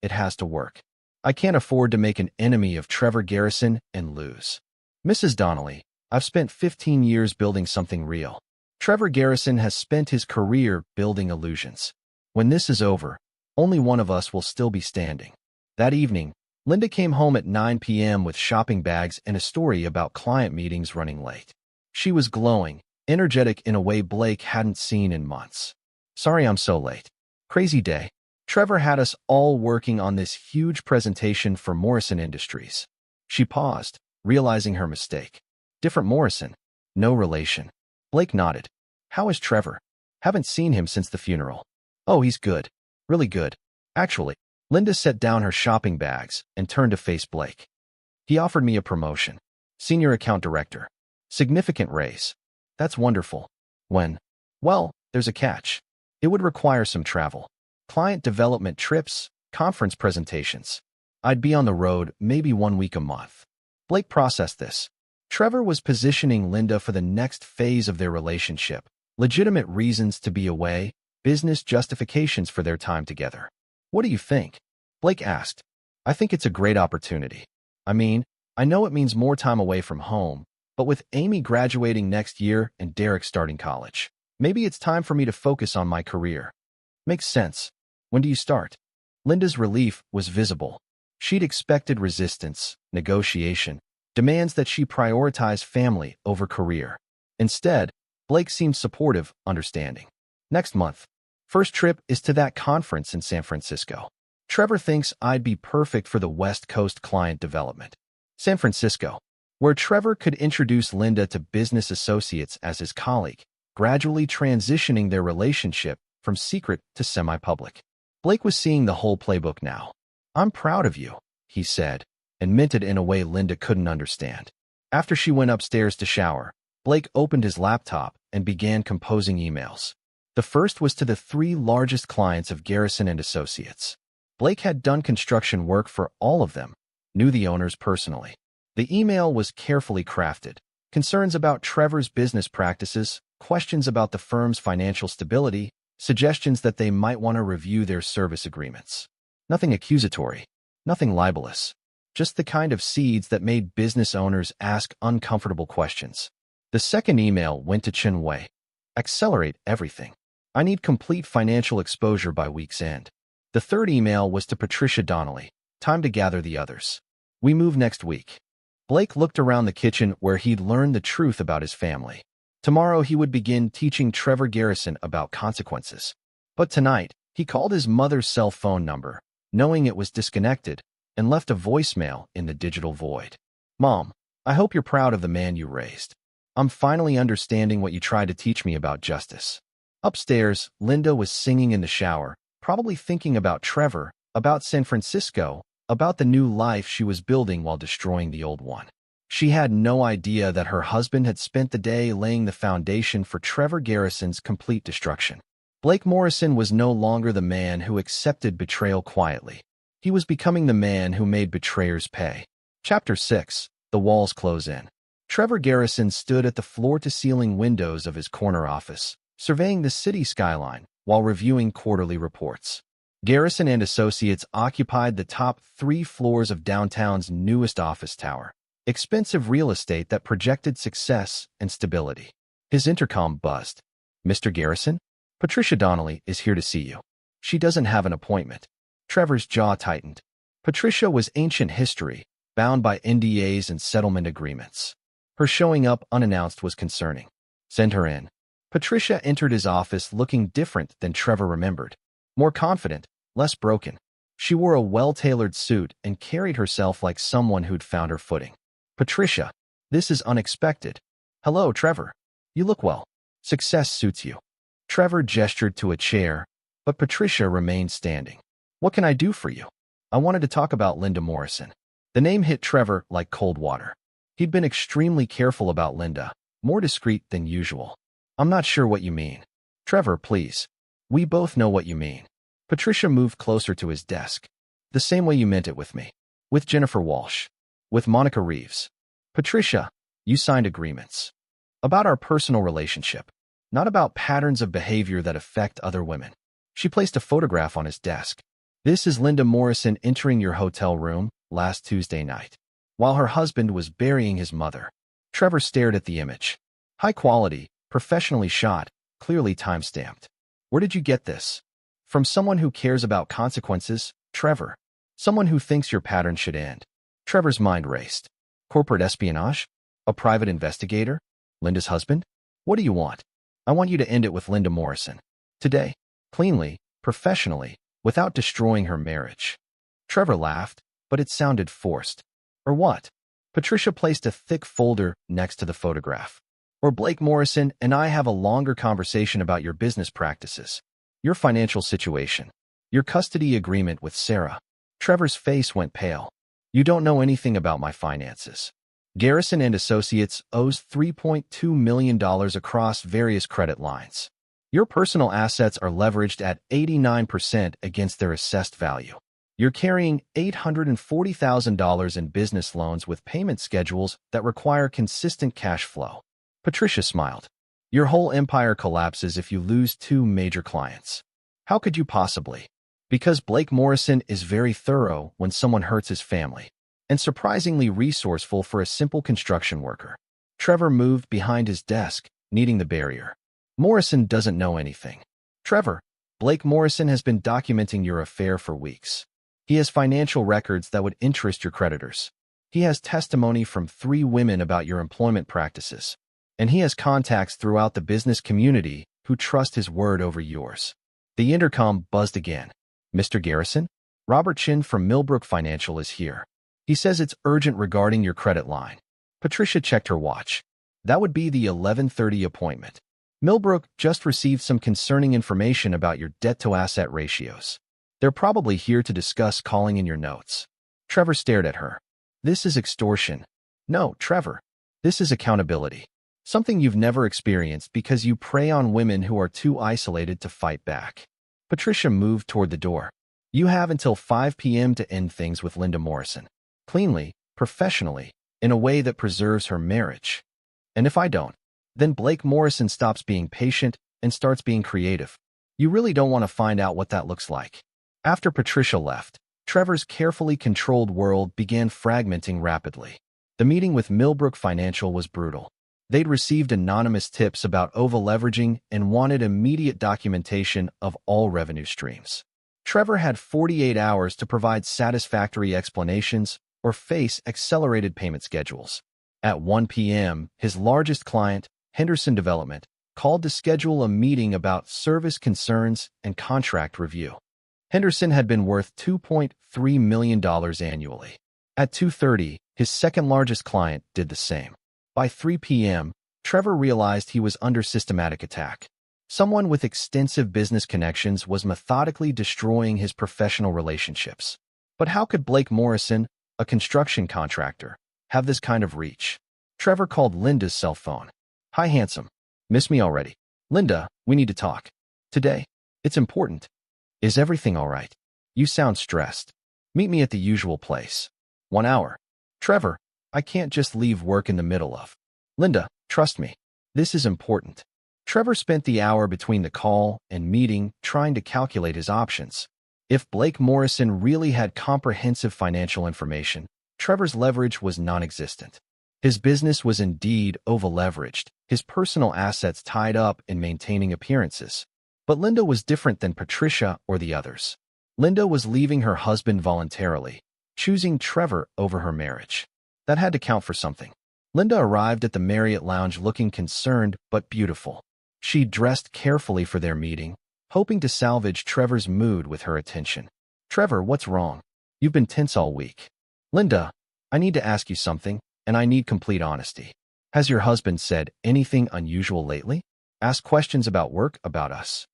it has to work. I can't afford to make an enemy of Trevor Garrison and lose." "Mrs. Donnelly, I've spent 15 years building something real. Trevor Garrison has spent his career building illusions. When this is over, only one of us will still be standing." That evening, Linda came home at 9 p.m. with shopping bags and a story about client meetings running late. She was glowing, energetic in a way Blake hadn't seen in months. "Sorry I'm so late. Crazy day. Trevor had us all working on this huge presentation for Morrison Industries." She paused, realizing her mistake. "Different Morrison. No relation." Blake nodded. "How is Trevor? Haven't seen him since the funeral." "Oh, he's good. Really good. Actually." Linda set down her shopping bags and turned to face Blake. "He offered me a promotion. Senior account director. Significant raise." "That's wonderful. When?" "Well, there's a catch. It would require some travel. Client development trips, conference presentations. I'd be on the road maybe 1 week a month." Blake processed this. Trevor was positioning Linda for the next phase of their relationship. Legitimate reasons to be away, business justifications for their time together. What do you think? Blake asked. I think it's a great opportunity. I mean, I know it means more time away from home, but with Amy graduating next year and Derek starting college, maybe it's time for me to focus on my career. Makes sense. When do you start? Linda's relief was visible. She'd expected resistance, negotiation, demands that she prioritize family over career. Instead, Blake seemed supportive, understanding. Next month. First trip is to that conference in San Francisco. Trevor thinks I'd be perfect for the West Coast client development. San Francisco, where Trevor could introduce Linda to business associates as his colleague, gradually transitioning their relationship from secret to semi-public. Blake was seeing the whole playbook now. I'm proud of you, he said, and meant it in a way Linda couldn't understand. After she went upstairs to shower, Blake opened his laptop and began composing emails. The first was to the 3 largest clients of Garrison and Associates. Blake had done construction work for all of them, knew the owners personally. The email was carefully crafted. Concerns about Trevor's business practices, questions about the firm's financial stability, suggestions that they might want to review their service agreements. Nothing accusatory, nothing libelous, just the kind of seeds that made business owners ask uncomfortable questions. The second email went to Chin Wei. Accelerate everything. I need complete financial exposure by week's end. The third email was to Patricia Donnelly. Time to gather the others. We move next week. Blake looked around the kitchen where he'd learned the truth about his family. Tomorrow he would begin teaching Trevor Garrison about consequences. But tonight, he called his mother's cell phone number, knowing it was disconnected, and left a voicemail in the digital void. Mom, I hope you're proud of the man you raised. I'm finally understanding what you tried to teach me about justice. Upstairs, Linda was singing in the shower, probably thinking about Trevor, about San Francisco, about the new life she was building while destroying the old one. She had no idea that her husband had spent the day laying the foundation for Trevor Garrison's complete destruction. Blake Morrison was no longer the man who accepted betrayal quietly. He was becoming the man who made betrayers pay. Chapter 6. The Walls Close In. Trevor Garrison stood at the floor-to-ceiling windows of his corner office, surveying the city skyline while reviewing quarterly reports. Garrison and Associates occupied the top 3 floors of downtown's newest office tower, expensive real estate that projected success and stability. His intercom buzzed. Mr. Garrison? Patricia Donnelly is here to see you. She doesn't have an appointment. Trevor's jaw tightened. Patricia was ancient history, bound by NDAs and settlement agreements. Her showing up unannounced was concerning. Send her in. Patricia entered his office looking different than Trevor remembered. More confident, less broken. She wore a well-tailored suit and carried herself like someone who'd found her footing. Patricia, this is unexpected. Hello, Trevor. You look well. Success suits you. Trevor gestured to a chair, but Patricia remained standing. What can I do for you? I wanted to talk about Linda Morrison. The name hit Trevor like cold water. He'd been extremely careful about Linda, more discreet than usual. I'm not sure what you mean. Trevor, please. We both know what you mean. Patricia moved closer to his desk. The same way you meant it with me. With Jennifer Walsh. With Monica Reeves. Patricia, you signed agreements. About our personal relationship. Not about patterns of behavior that affect other women. She placed a photograph on his desk. This is Linda Morrison entering your hotel room last Tuesday night, while her husband was burying his mother. Trevor stared at the image. High quality, professionally shot, clearly time-stamped. Where did you get this? From someone who cares about consequences, Trevor. Someone who thinks your pattern should end. Trevor's mind raced. Corporate espionage? A private investigator? Linda's husband? What do you want? I want you to end it with Linda Morrison. Today. Cleanly, professionally, without destroying her marriage. Trevor laughed, but it sounded forced. Or what? Patricia placed a thick folder next to the photograph. Or Blake Morrison and I have a longer conversation about your business practices, your financial situation, your custody agreement with Sarah. Trevor's face went pale. You don't know anything about my finances. Garrison and Associates owes $3.2 million across various credit lines. Your personal assets are leveraged at 89% against their assessed value. You're carrying $840,000 in business loans with payment schedules that require consistent cash flow. Patricia smiled. Your whole empire collapses if you lose two major clients. How could you possibly? Because Blake Morrison is very thorough when someone hurts his family, and surprisingly resourceful for a simple construction worker. Trevor moved behind his desk, needing the barrier. Morrison doesn't know anything. Trevor, Blake Morrison has been documenting your affair for weeks. He has financial records that would interest your creditors. He has testimony from 3 women about your employment practices. And he has contacts throughout the business community who trust his word over yours. The intercom buzzed again. Mr. Garrison? Robert Chin from Millbrook Financial is here. He says it's urgent regarding your credit line. Patricia checked her watch. That would be the 11:30 appointment. Millbrook just received some concerning information about your debt-to-asset ratios. They're probably here to discuss calling in your notes. Trevor stared at her. This is extortion. No, Trevor. This is accountability. Something you've never experienced because you prey on women who are too isolated to fight back. Patricia moved toward the door. You have until 5 p.m. to end things with Linda Morrison. Cleanly, professionally, in a way that preserves her marriage. And if I don't, then Blake Morrison stops being patient and starts being creative. You really don't want to find out what that looks like. After Patricia left, Trevor's carefully controlled world began fragmenting rapidly. The meeting with Millbrook Financial was brutal. They'd received anonymous tips about over-leveraging and wanted immediate documentation of all revenue streams. Trevor had 48 hours to provide satisfactory explanations or face accelerated payment schedules. At 1 p.m., his largest client, Henderson Development, called to schedule a meeting about service concerns and contract review. Henderson had been worth $2.3 million annually. At 2:30, his second-largest client did the same. By 3 p.m., Trevor realized he was under systematic attack. Someone with extensive business connections was methodically destroying his professional relationships. But how could Blake Morrison, a construction contractor, have this kind of reach? Trevor called Linda's cell phone. Hi, handsome. Miss me already? Linda, we need to talk. Today. It's important. Is everything all right? You sound stressed. Meet me at the usual place. 1 hour. Trevor, I can't just leave work in the middle of. Linda, trust me. This is important. Trevor spent the hour between the call and meeting trying to calculate his options. If Blake Morrison really had comprehensive financial information, Trevor's leverage was non-existent. His business was indeed over-leveraged, his personal assets tied up in maintaining appearances. But Linda was different than Patricia or the others. Linda was leaving her husband voluntarily, choosing Trevor over her marriage. That had to count for something. Linda arrived at the Marriott Lounge looking concerned but beautiful. She dressed carefully for their meeting, hoping to salvage Trevor's mood with her attention. Trevor, what's wrong? You've been tense all week. Linda, I need to ask you something, and I need complete honesty. Has your husband said anything unusual lately? Asked questions about work, about us?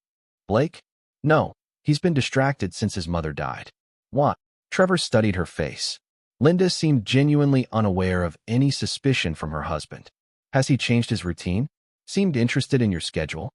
Blake? No, he's been distracted since his mother died. What? Trevor studied her face. Linda seemed genuinely unaware of any suspicion from her husband. Has he changed his routine? Seemed interested in your schedule?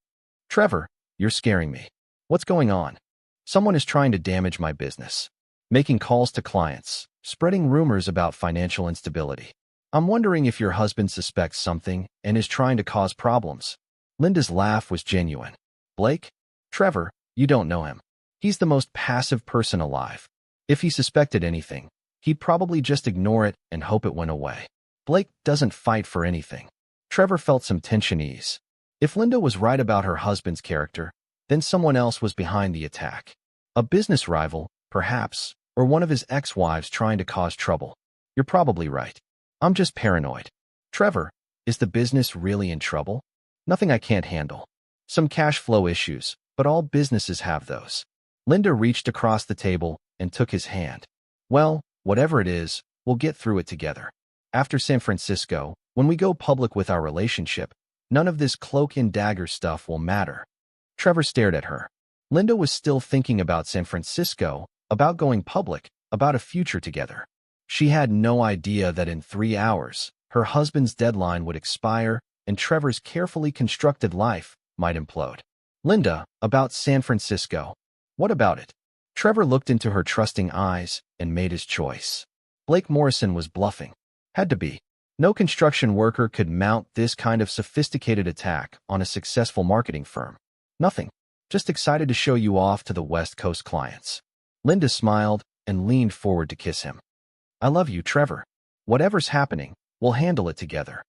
Trevor, you're scaring me. What's going on? Someone is trying to damage my business. Making calls to clients, spreading rumors about financial instability. I'm wondering if your husband suspects something and is trying to cause problems. Linda's laugh was genuine. Blake? Trevor, you don't know him. He's the most passive person alive. If he suspected anything, he'd probably just ignore it and hope it went away. Blake doesn't fight for anything. Trevor felt some tension ease. If Linda was right about her husband's character, then someone else was behind the attack. A business rival, perhaps, or one of his ex-wives trying to cause trouble. You're probably right. I'm just paranoid. Trevor, is the business really in trouble? Nothing I can't handle. Some cash flow issues, but all businesses have those. Linda reached across the table and took his hand. Well, whatever it is, we'll get through it together. After San Francisco, when we go public with our relationship, none of this cloak and dagger stuff will matter. Trevor stared at her. Linda was still thinking about San Francisco, about going public, about a future together. She had no idea that in 3 hours, her husband's deadline would expire and Trevor's carefully constructed life might implode. Linda, about San Francisco. What about it? Trevor looked into her trusting eyes and made his choice. Blake Morrison was bluffing. Had to be. No construction worker could mount this kind of sophisticated attack on a successful marketing firm. Nothing. Just excited to show you off to the West Coast clients. Linda smiled and leaned forward to kiss him. I love you, Trevor. Whatever's happening, we'll handle it together.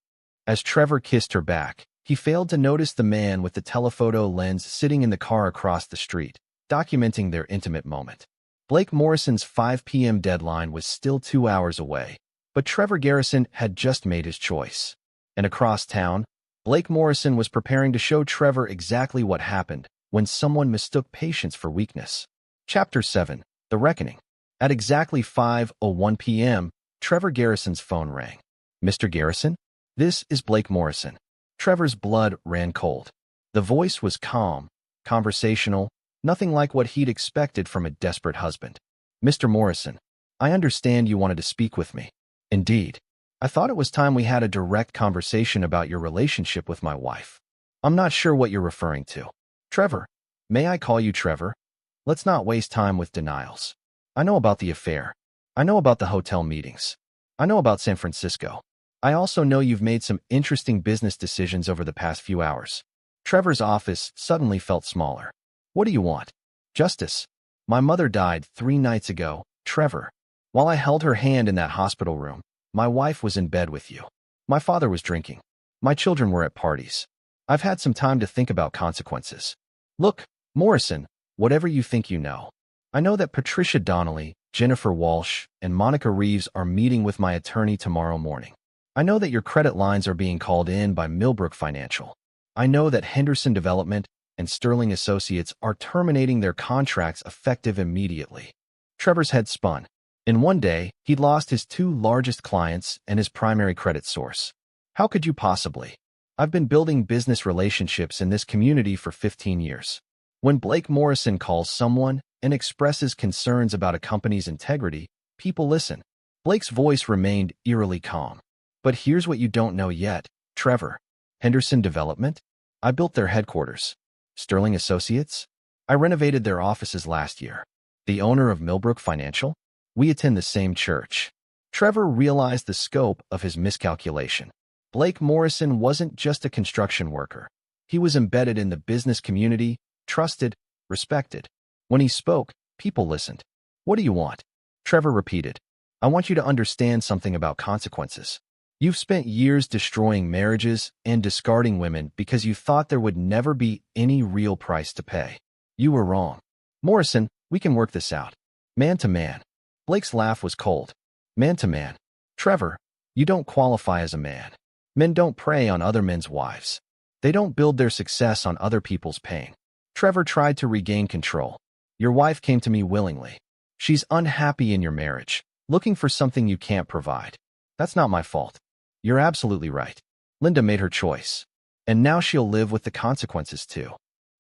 As Trevor kissed her back, he failed to notice the man with the telephoto lens sitting in the car across the street, documenting their intimate moment. Blake Morrison's 5 p.m. deadline was still 2 hours away, but Trevor Garrison had just made his choice. And across town, Blake Morrison was preparing to show Trevor exactly what happened when someone mistook patience for weakness. Chapter 7. The Reckoning. At exactly 5:01 p.m., Trevor Garrison's phone rang. Mr. Garrison? This is Blake Morrison. Trevor's blood ran cold. The voice was calm, conversational, nothing like what he'd expected from a desperate husband. Mr. Morrison, I understand you wanted to speak with me. Indeed. I thought it was time we had a direct conversation about your relationship with my wife. I'm not sure what you're referring to. Trevor, may I call you Trevor? Let's not waste time with denials. I know about the affair. I know about the hotel meetings. I know about San Francisco. I also know you've made some interesting business decisions over the past few hours. Trevor's office suddenly felt smaller. What do you want? Justice. My mother died 3 nights ago, Trevor. While I held her hand in that hospital room, my wife was in bed with you. My father was drinking. My children were at parties. I've had some time to think about consequences. Look, Morrison, whatever you think you know. I know that Patricia Donnelly, Jennifer Walsh, and Monica Reeves are meeting with my attorney tomorrow morning. I know that your credit lines are being called in by Millbrook Financial. I know that Henderson Development and Sterling Associates are terminating their contracts effective immediately. Trevor's head spun. In one day, he'd lost his 2 largest clients and his primary credit source. How could you possibly? I've been building business relationships in this community for 15 years. When Blake Morrison calls someone and expresses concerns about a company's integrity, people listen. Blake's voice remained eerily calm. But here's what you don't know yet, Trevor. Henderson Development? I built their headquarters. Sterling Associates? I renovated their offices last year. The owner of Millbrook Financial? We attend the same church. Trevor realized the scope of his miscalculation. Blake Morrison wasn't just a construction worker. He was embedded in the business community, trusted, respected. When he spoke, people listened. What do you want? Trevor repeated. I want you to understand something about consequences. You've spent years destroying marriages and discarding women because you thought there would never be any real price to pay. You were wrong. Morrison, we can work this out. Man to man. Blake's laugh was cold. Man to man. Trevor, you don't qualify as a man. Men don't prey on other men's wives. They don't build their success on other people's pain. Trevor tried to regain control. Your wife came to me willingly. She's unhappy in your marriage, looking for something you can't provide. That's not my fault. You're absolutely right. Linda made her choice. And now she'll live with the consequences too.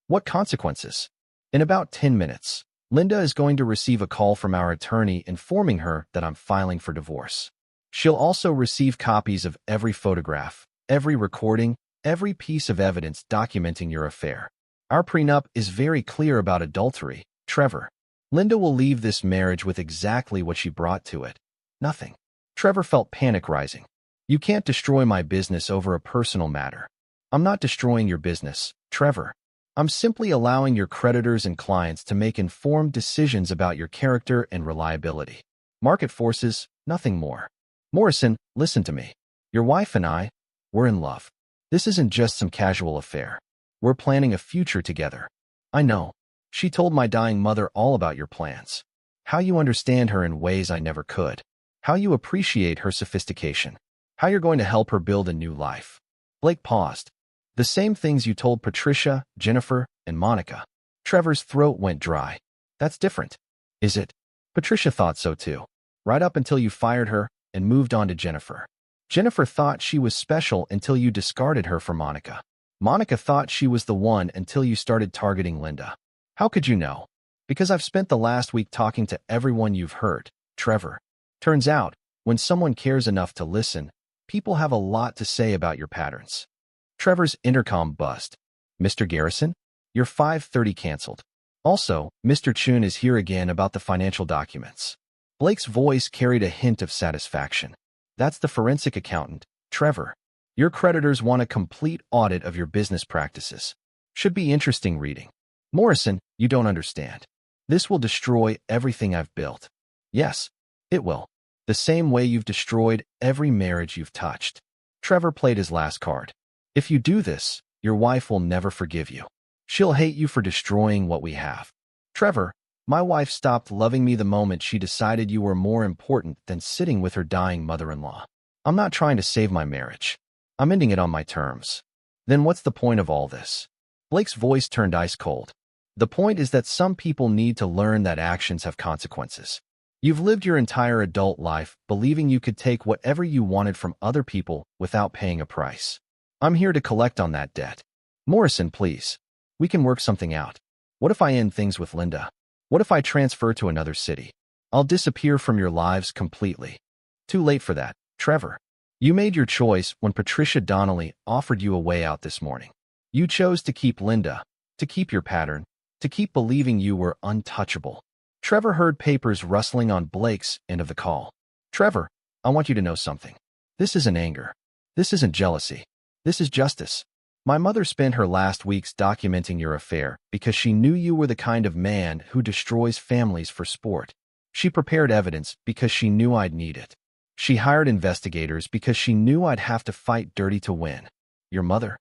What consequences? In about 10 minutes, Linda is going to receive a call from our attorney informing her that I'm filing for divorce. She'll also receive copies of every photograph, every recording, every piece of evidence documenting your affair. Our prenup is very clear about adultery, Trevor. Linda will leave this marriage with exactly what she brought to it. Nothing. Trevor felt panic rising. You can't destroy my business over a personal matter. I'm not destroying your business, Trevor. I'm simply allowing your creditors and clients to make informed decisions about your character and reliability. Market forces, nothing more. Morrison, listen to me. Your wife and I, we're in love. This isn't just some casual affair. We're planning a future together. I know. She told my dying mother all about your plans. How you understand her in ways I never could. How you appreciate her sophistication. How you're going to help her build a new life. Blake paused. The same things you told Patricia, Jennifer, and Monica. Trevor's throat went dry. That's different. Is it? Patricia thought so too. Right up until you fired her and moved on to Jennifer. Jennifer thought she was special until you discarded her for Monica. Monica thought she was the one until you started targeting Linda. How could you know? Because I've spent the last week talking to everyone you've hurt, Trevor. Turns out, when someone cares enough to listen, people have a lot to say about your patterns. Trevor's intercom buzzed. Mr. Garrison? Your 5:30 canceled. Also, Mr. Chun is here again about the financial documents. Blake's voice carried a hint of satisfaction. That's the forensic accountant, Trevor, your creditors want a complete audit of your business practices. Should be interesting reading. Morrison, you don't understand. This will destroy everything I've built. Yes, it will. The same way you've destroyed every marriage you've touched. Trevor played his last card. If you do this, your wife will never forgive you. She'll hate you for destroying what we have. Trevor, my wife stopped loving me the moment she decided you were more important than sitting with her dying mother-in-law. I'm not trying to save my marriage. I'm ending it on my terms. Then what's the point of all this? Blake's voice turned ice cold. The point is that some people need to learn that actions have consequences. You've lived your entire adult life believing you could take whatever you wanted from other people without paying a price. I'm here to collect on that debt. Morrison, please. We can work something out. What if I end things with Linda? What if I transfer to another city? I'll disappear from your lives completely. Too late for that, Trevor. You made your choice when Patricia Donnelly offered you a way out this morning. You chose to keep Linda, to keep your pattern, to keep believing you were untouchable. Trevor heard papers rustling on Blake's end of the call. Trevor, I want you to know something. This isn't anger. This isn't jealousy. This is justice. My mother spent her last weeks documenting your affair because she knew you were the kind of man who destroys families for sport. She prepared evidence because she knew I'd need it. She hired investigators because she knew I'd have to fight dirty to win. Your mother?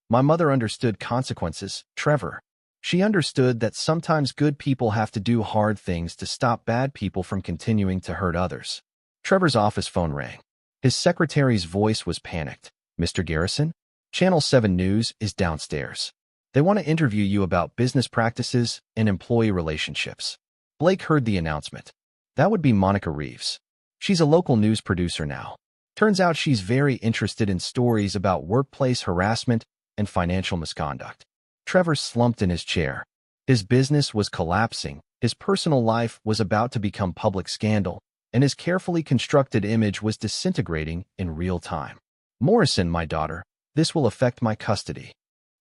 My mother understood consequences, Trevor. She understood that sometimes good people have to do hard things to stop bad people from continuing to hurt others. Trevor's office phone rang. His secretary's voice was panicked. Mr. Garrison? Channel 7 News is downstairs. They want to interview you about business practices and employee relationships. Blake heard the announcement. That would be Monica Reeves. She's a local news producer now. Turns out she's very interested in stories about workplace harassment and financial misconduct. Trevor slumped in his chair. His business was collapsing, his personal life was about to become public scandal, and his carefully constructed image was disintegrating in real time. Morrison, my daughter, this will affect my custody.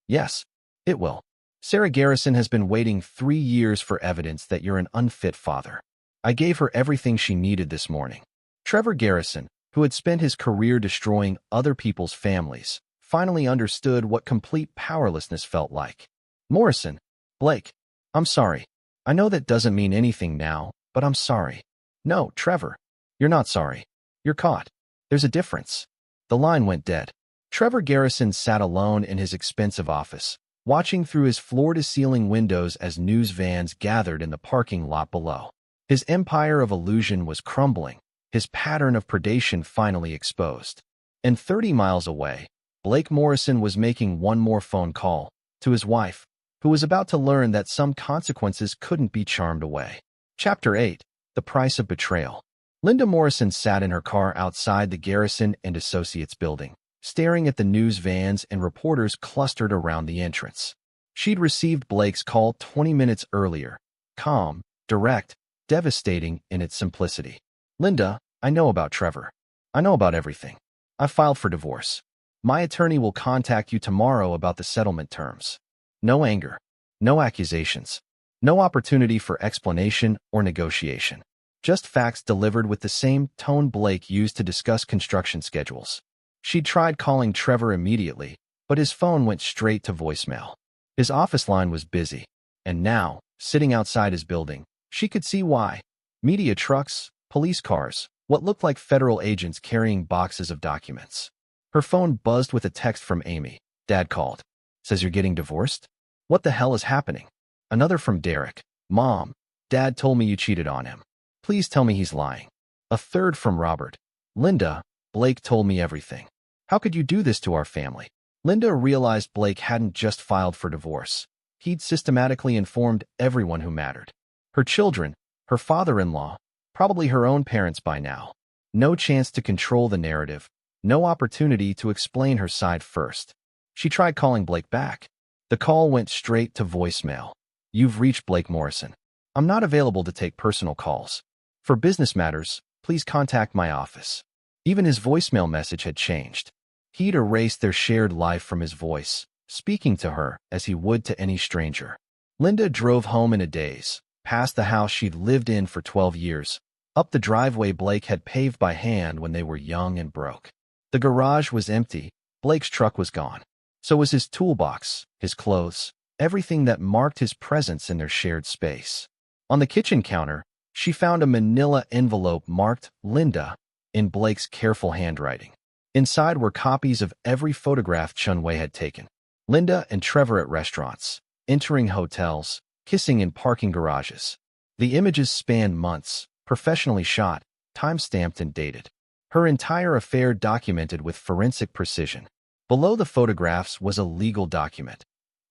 Yes, it will. Sarah Garrison has been waiting 3 years for evidence that you're an unfit father. I gave her everything she needed this morning. Trevor Garrison, who had spent his career destroying other people's families, finally understood what complete powerlessness felt like. Morrison, Blake, I'm sorry. I know that doesn't mean anything now, but I'm sorry. No, Trevor, you're not sorry. You're caught. There's a difference. The line went dead. Trevor Garrison sat alone in his expensive office, watching through his floor-to-ceiling windows as news vans gathered in the parking lot below. His empire of illusion was crumbling, his pattern of predation finally exposed. And 30 miles away, Blake Morrison was making one more phone call to his wife, who was about to learn that some consequences couldn't be charmed away. Chapter 8. The Price of Betrayal. Linda Morrison sat in her car outside the Garrison and Associates building, staring at the news vans and reporters clustered around the entrance. She'd received Blake's call 20 minutes earlier, calm, direct, devastating in its simplicity. Linda, I know about Trevor. I know about everything. I filed for divorce. My attorney will contact you tomorrow about the settlement terms. No anger. No accusations. No opportunity for explanation or negotiation. Just facts delivered with the same tone Blake used to discuss construction schedules. She'd tried calling Trevor immediately, but his phone went straight to voicemail. His office line was busy, and now, sitting outside his building, she could see why. Media trucks, police cars, what looked like federal agents carrying boxes of documents. Her phone buzzed with a text from Amy. Dad called. Says you're getting divorced? What the hell is happening? Another from Derek. Mom, Dad told me you cheated on him. Please tell me he's lying. A third from Robert. Linda, Blake told me everything. How could you do this to our family? Linda realized Blake hadn't just filed for divorce. He'd systematically informed everyone who mattered. Her children, her father-in-law, probably her own parents by now. No chance to control the narrative. No opportunity to explain her side first. She tried calling Blake back. The call went straight to voicemail. You've reached Blake Morrison. I'm not available to take personal calls. For business matters, please contact my office. Even his voicemail message had changed. He'd erased their shared life from his voice, speaking to her as he would to any stranger. Linda drove home in a daze, past the house she'd lived in for 12 years, up the driveway Blake had paved by hand when they were young and broke. The garage was empty. Blake's truck was gone. So was his toolbox, his clothes, everything that marked his presence in their shared space. On the kitchen counter, she found a manila envelope marked Linda in Blake's careful handwriting. Inside were copies of every photograph Chunwei had taken. Linda and Trevor at restaurants, entering hotels, kissing in parking garages. The images spanned months, professionally shot, time-stamped and dated. Her entire affair documented with forensic precision. Below the photographs was a legal document.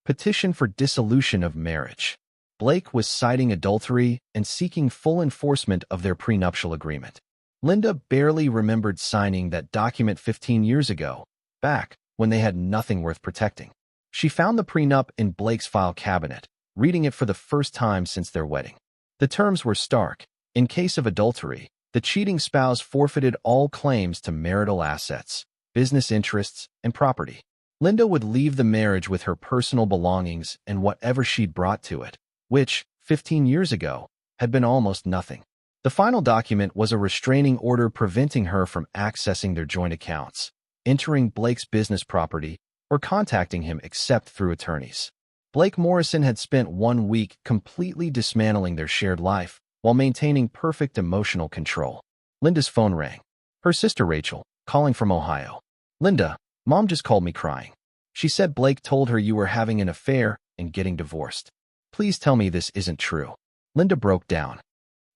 Petition for dissolution of marriage. Blake was citing adultery and seeking full enforcement of their prenuptial agreement. Linda barely remembered signing that document 15 years ago, back when they had nothing worth protecting. She found the prenup in Blake's file cabinet, reading it for the first time since their wedding. The terms were stark. In case of adultery, the cheating spouse forfeited all claims to marital assets, business interests, and property. Linda would leave the marriage with her personal belongings and whatever she'd brought to it, which, 15 years ago, had been almost nothing. The final document was a restraining order preventing her from accessing their joint accounts, entering Blake's business property, or contacting him except through attorneys. Blake Morrison had spent 1 week completely dismantling their shared life while maintaining perfect emotional control. Linda's phone rang. Her sister Rachel, calling from Ohio. Linda, Mom just called me crying. She said Blake told her you were having an affair and getting divorced. Please tell me this isn't true. Linda broke down.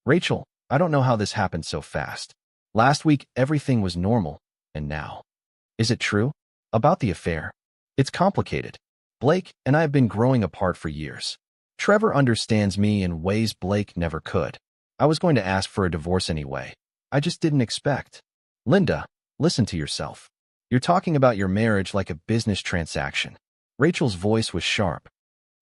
Rachel, I don't know how this happened so fast. Last week, everything was normal, and now. Is it true? About the affair? It's complicated. Blake and I have been growing apart for years. Trevor understands me in ways Blake never could. I was going to ask for a divorce anyway. I just didn't expect. Linda, listen to yourself. You're talking about your marriage like a business transaction. Rachel's voice was sharp.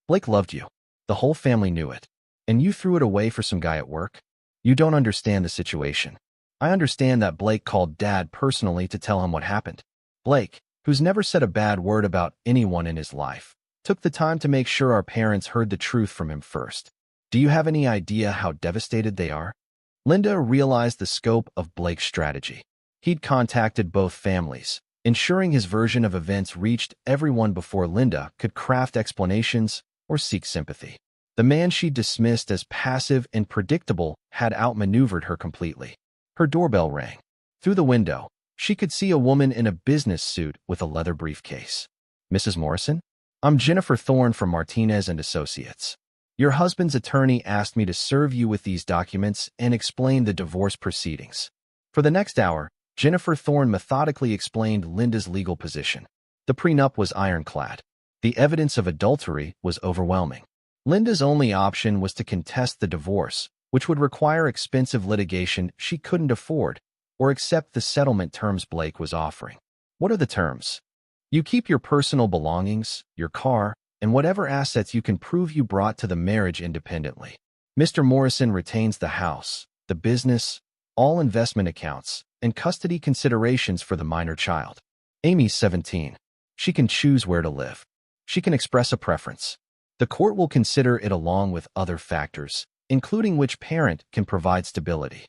Blake loved you. The whole family knew it. And you threw it away for some guy at work? You don't understand the situation. I understand that Blake called Dad personally to tell him what happened. Blake, who's never said a bad word about anyone in his life, took the time to make sure our parents heard the truth from him first. Do you have any idea how devastated they are? Linda realized the scope of Blake's strategy. He'd contacted both families, ensuring his version of events reached everyone before Linda could craft explanations or seek sympathy. The man she dismissed as passive and predictable had outmaneuvered her completely. Her doorbell rang. Through the window, she could see a woman in a business suit with a leather briefcase. Mrs. Morrison? I'm Jennifer Thorne from Martinez and Associates. Your husband's attorney asked me to serve you with these documents and explain the divorce proceedings. For the next hour, Jennifer Thorne methodically explained Linda's legal position. The prenup was ironclad. The evidence of adultery was overwhelming. Linda's only option was to contest the divorce, which would require expensive litigation she couldn't afford, or accept the settlement terms Blake was offering. What are the terms? You keep your personal belongings, your car, and whatever assets you can prove you brought to the marriage independently. Mr. Morrison retains the house, the business, all investment accounts, and custody considerations for the minor child. Amy's 17. She can choose where to live. She can express a preference. The court will consider it along with other factors, including which parent can provide stability.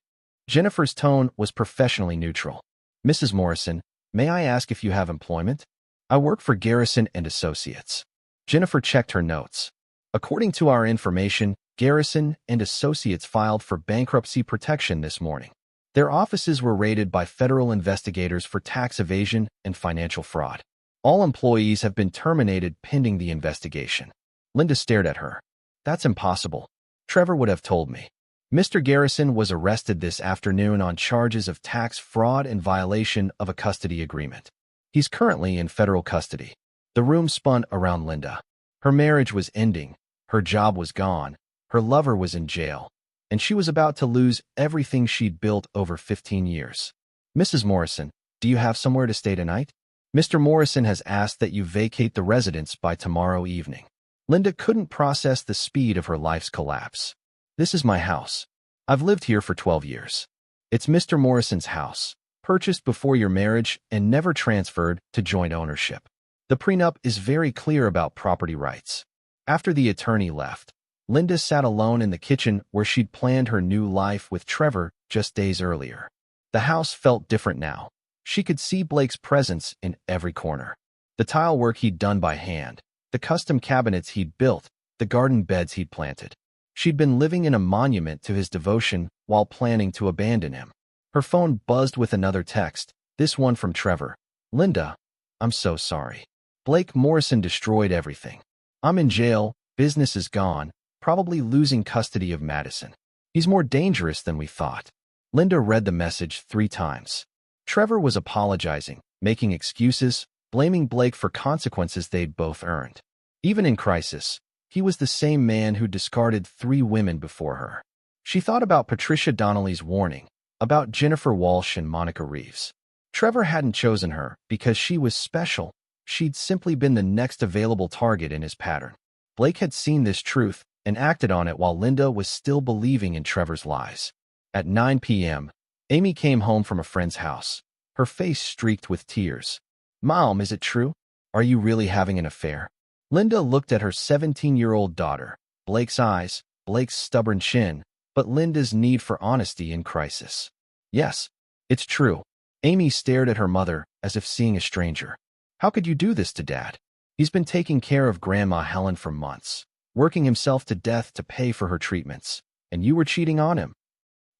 Jennifer's tone was professionally neutral. Mrs. Morrison, may I ask if you have employment? I work for Garrison and Associates. Jennifer checked her notes. According to our information, Garrison and Associates filed for bankruptcy protection this morning. Their offices were raided by federal investigators for tax evasion and financial fraud. All employees have been terminated pending the investigation. Linda stared at her. That's impossible. Trevor would have told me. Mr. Garrison was arrested this afternoon on charges of tax fraud and violation of a custody agreement. He's currently in federal custody. The room spun around Linda. Her marriage was ending, her job was gone, her lover was in jail, and she was about to lose everything she'd built over 15 years. Mrs. Morrison, do you have somewhere to stay tonight? Mr. Morrison has asked that you vacate the residence by tomorrow evening. Linda couldn't process the speed of her life's collapse. This is my house. I've lived here for 12 years. It's Mr. Morrison's house, purchased before your marriage and never transferred to joint ownership. The prenup is very clear about property rights. After the attorney left, Linda sat alone in the kitchen where she'd planned her new life with Trevor just days earlier. The house felt different now. She could see Blake's presence in every corner. The tile work he'd done by hand, the custom cabinets he'd built, the garden beds he'd planted. She'd been living in a monument to his devotion while planning to abandon him. Her phone buzzed with another text, this one from Trevor. Linda, I'm so sorry. Blake Morrison destroyed everything. I'm in jail, business is gone, probably losing custody of Madison. He's more dangerous than we thought. Linda read the message 3 times. Trevor was apologizing, making excuses, blaming Blake for consequences they'd both earned. Even in crisis, he was the same man who discarded 3 women before her. She thought about Patricia Donnelly's warning, about Jennifer Walsh and Monica Reeves. Trevor hadn't chosen her because she was special. She'd simply been the next available target in his pattern. Blake had seen this truth and acted on it while Linda was still believing in Trevor's lies. At 9 p.m., Amy came home from a friend's house, her face streaked with tears. Mom, is it true? Are you really having an affair? Linda looked at her 17-year-old daughter, Blake's eyes, Blake's stubborn chin, but Linda's need for honesty in crisis. Yes, it's true. Amy stared at her mother as if seeing a stranger. How could you do this to Dad? He's been taking care of Grandma Helen for months, working himself to death to pay for her treatments, and you were cheating on him.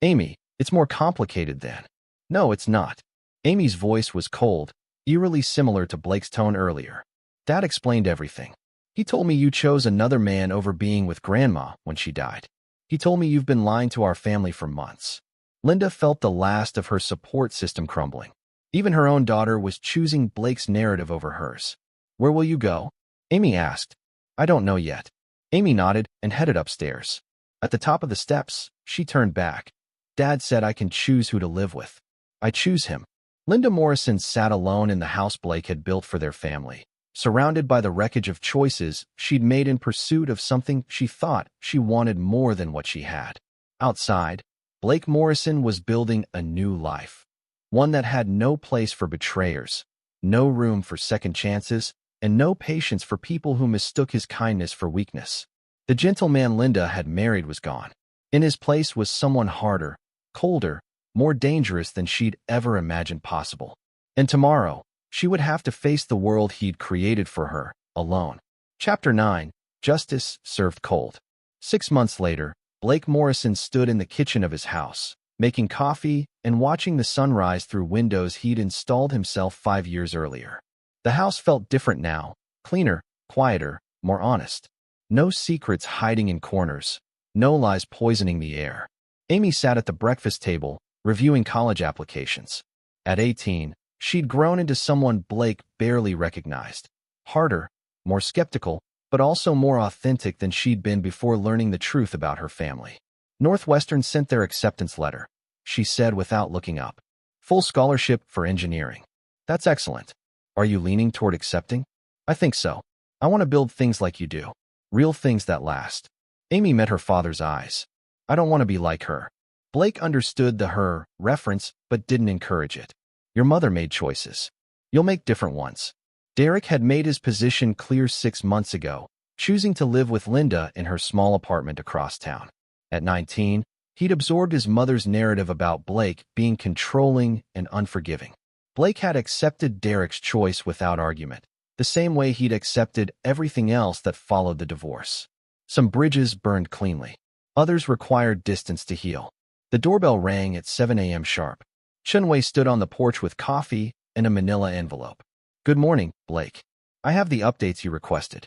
Amy, it's more complicated than. No, it's not. Amy's voice was cold, eerily similar to Blake's tone earlier. Dad explained everything. He told me you chose another man over being with Grandma when she died. He told me you've been lying to our family for months. Linda felt the last of her support system crumbling. Even her own daughter was choosing Blake's narrative over hers. Where will you go? Amy asked. I don't know yet. Amy nodded and headed upstairs. At the top of the steps, she turned back. Dad said I can choose who to live with. I choose him. Linda Morrison sat alone in the house Blake had built for their family, surrounded by the wreckage of choices she'd made in pursuit of something she thought she wanted more than what she had. Outside, Blake Morrison was building a new life, one that had no place for betrayers, no room for second chances, and no patience for people who mistook his kindness for weakness. The gentleman Linda had married was gone. In his place was someone harder, colder, more dangerous than she'd ever imagined possible. And tomorrow, she would have to face the world he'd created for her, alone. Chapter 9. Justice Served Cold. 6 months later, Blake Morrison stood in the kitchen of his house, making coffee and watching the sunrise through windows he'd installed himself 5 years earlier. The house felt different now, cleaner, quieter, more honest. No secrets hiding in corners, no lies poisoning the air. Amy sat at the breakfast table, reviewing college applications. At 18, she'd grown into someone Blake barely recognized. Harder, more skeptical, but also more authentic than she'd been before learning the truth about her family. Northwestern sent their acceptance letter, she said without looking up. Full scholarship for engineering. That's excellent. Are you leaning toward accepting? I think so. I want to build things like you do. Real things that last. Amy met her father's eyes. I don't want to be like her. Blake understood the her reference, but didn't encourage it. Your mother made choices. You'll make different ones. Derek had made his position clear 6 months ago, choosing to live with Linda in her small apartment across town. At 19, he'd absorbed his mother's narrative about Blake being controlling and unforgiving. Blake had accepted Derek's choice without argument, the same way he'd accepted everything else that followed the divorce. Some bridges burned cleanly. Others required distance to heal. The doorbell rang at 7 a.m. sharp. Chunwei stood on the porch with coffee and a manila envelope. Good morning, Blake. I have the updates you requested.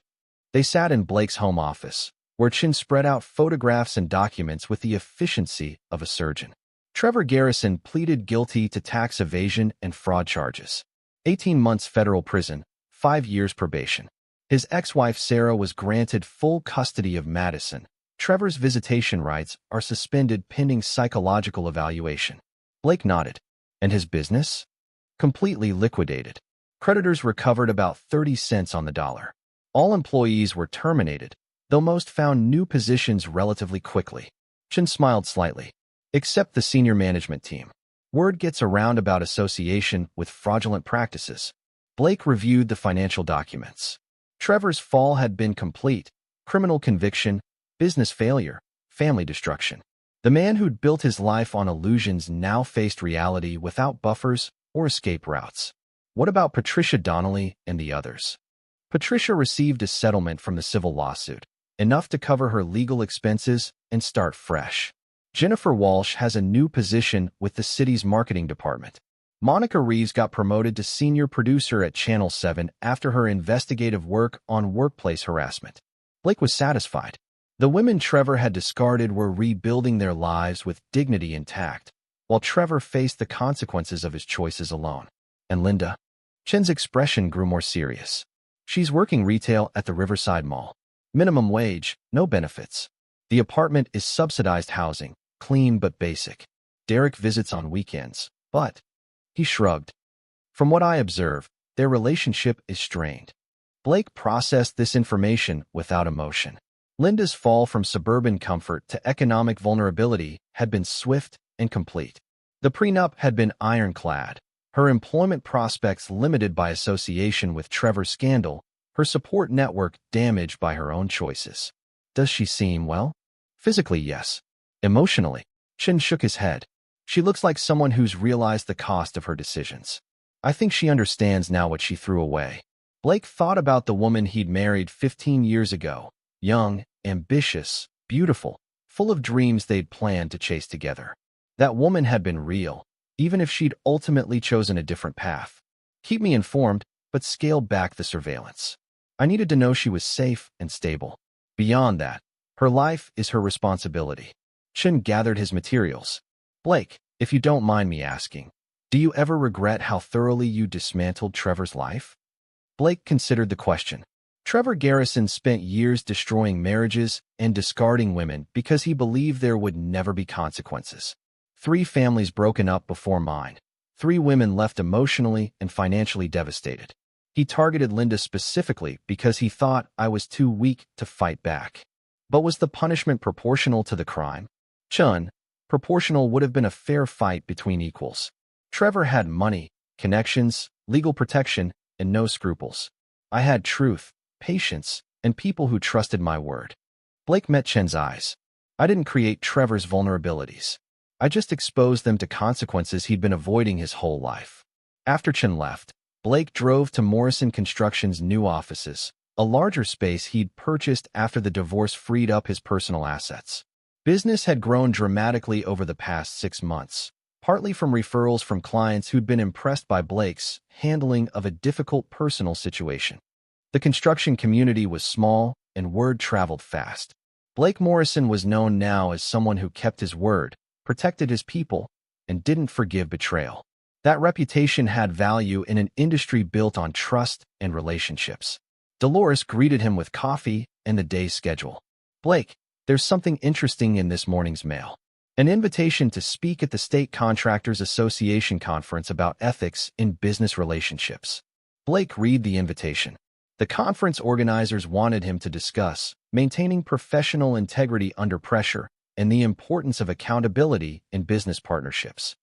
They sat in Blake's home office, where Chin spread out photographs and documents with the efficiency of a surgeon. Trevor Garrison pleaded guilty to tax evasion and fraud charges. 18 months federal prison, 5 years probation. His ex-wife Sarah was granted full custody of Madison. Trevor's visitation rights are suspended pending psychological evaluation. Blake nodded. And his business? Completely liquidated. Creditors recovered about 30 cents on the dollar. All employees were terminated, though most found new positions relatively quickly. Chin smiled slightly. Except the senior management team. Word gets around about association with fraudulent practices. Blake reviewed the financial documents. Trevor's fall had been complete. Criminal conviction, business failure, family destruction. The man who'd built his life on illusions now faced reality without buffers or escape routes. What about Patricia Donnelly and the others? Patricia received a settlement from the civil lawsuit, enough to cover her legal expenses and start fresh. Jennifer Walsh has a new position with the city's marketing department. Monica Reeves got promoted to senior producer at Channel 7 after her investigative work on workplace harassment. Blake was satisfied. The women Trevor had discarded were rebuilding their lives with dignity intact, while Trevor faced the consequences of his choices alone. And Linda? Chen's expression grew more serious. She's working retail at the Riverside Mall. Minimum wage, no benefits. The apartment is subsidized housing, clean but basic. Derek visits on weekends, but he shrugged. From what I observe, their relationship is strained. Blake processed this information without emotion. Linda's fall from suburban comfort to economic vulnerability had been swift and complete. The prenup had been ironclad, her employment prospects limited by association with Trevor's scandal, her support network damaged by her own choices. Does she seem well? Physically, yes. Emotionally, Chen shook his head. She looks like someone who's realized the cost of her decisions. I think she understands now what she threw away. Blake thought about the woman he'd married 15 years ago. Young, ambitious, beautiful, full of dreams they'd planned to chase together. That woman had been real, even if she'd ultimately chosen a different path. Keep me informed, but scale back the surveillance. I needed to know she was safe and stable. Beyond that, her life is her responsibility. Chen gathered his materials. Blake, if you don't mind me asking, do you ever regret how thoroughly you dismantled Trevor's life? Blake considered the question. Trevor Garrison spent years destroying marriages and discarding women because he believed there would never be consequences. 3 families broken up before mine. 3 women left emotionally and financially devastated. He targeted Linda specifically because he thought I was too weak to fight back. But was the punishment proportional to the crime? Chun, proportional would have been a fair fight between equals. Trevor had money, connections, legal protection, and no scruples. I had truth, patience, and people who trusted my word. Blake met Chen's eyes. I didn't create Trevor's vulnerabilities. I just exposed them to consequences he'd been avoiding his whole life. After Chen left, Blake drove to Morrison Construction's new offices, a larger space he'd purchased after the divorce freed up his personal assets. Business had grown dramatically over the past 6 months, partly from referrals from clients who'd been impressed by Blake's handling of a difficult personal situation. The construction community was small, and word traveled fast. Blake Morrison was known now as someone who kept his word, protected his people, and didn't forgive betrayal. That reputation had value in an industry built on trust and relationships. Dolores greeted him with coffee and the day's schedule. Blake, there's something interesting in this morning's mail. An invitation to speak at the State Contractors Association conference about ethics in business relationships. Blake read the invitation. The conference organizers wanted him to discuss maintaining professional integrity under pressure and the importance of accountability in business partnerships.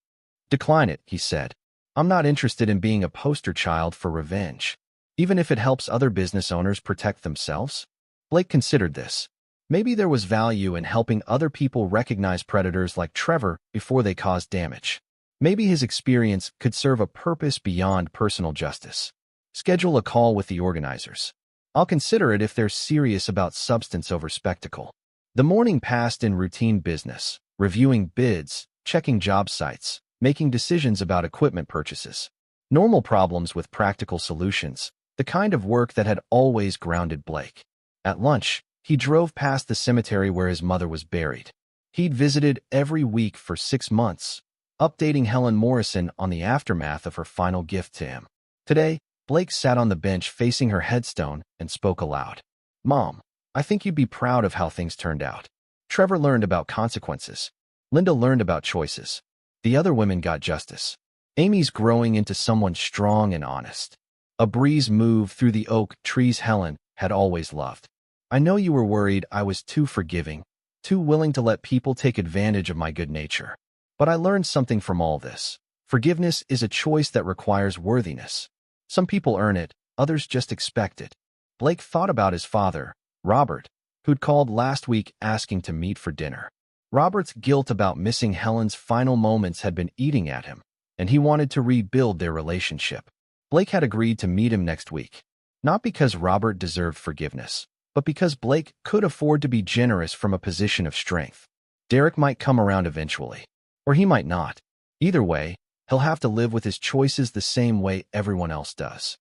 Decline it, he said. I'm not interested in being a poster child for revenge, even if it helps other business owners protect themselves. Blake considered this. Maybe there was value in helping other people recognize predators like Trevor before they caused damage. Maybe his experience could serve a purpose beyond personal justice. Schedule a call with the organizers. I'll consider it if they're serious about substance over spectacle. The morning passed in routine business, reviewing bids, checking job sites, making decisions about equipment purchases. Normal problems with practical solutions, the kind of work that had always grounded Blake. At lunch, he drove past the cemetery where his mother was buried. He'd visited every week for 6 months, updating Helen Morrison on the aftermath of her final gift to him. Today, Blake sat on the bench facing her headstone and spoke aloud. Mom, I think you'd be proud of how things turned out. Trevor learned about consequences. Linda learned about choices. The other women got justice. Amy's growing into someone strong and honest. A breeze moved through the oak trees Helen had always loved. I know you were worried I was too forgiving, too willing to let people take advantage of my good nature. But I learned something from all this. Forgiveness is a choice that requires worthiness. Some people earn it, others just expect it. Blake thought about his father, Robert, who'd called last week asking to meet for dinner. Robert's guilt about missing Helen's final moments had been eating at him. and he wanted to rebuild their relationship. Blake had agreed to meet him next week, not because Robert deserved forgiveness, but because Blake could afford to be generous from a position of strength. Derek might come around eventually, or he might not. Either way, he'll have to live with his choices the same way everyone else does.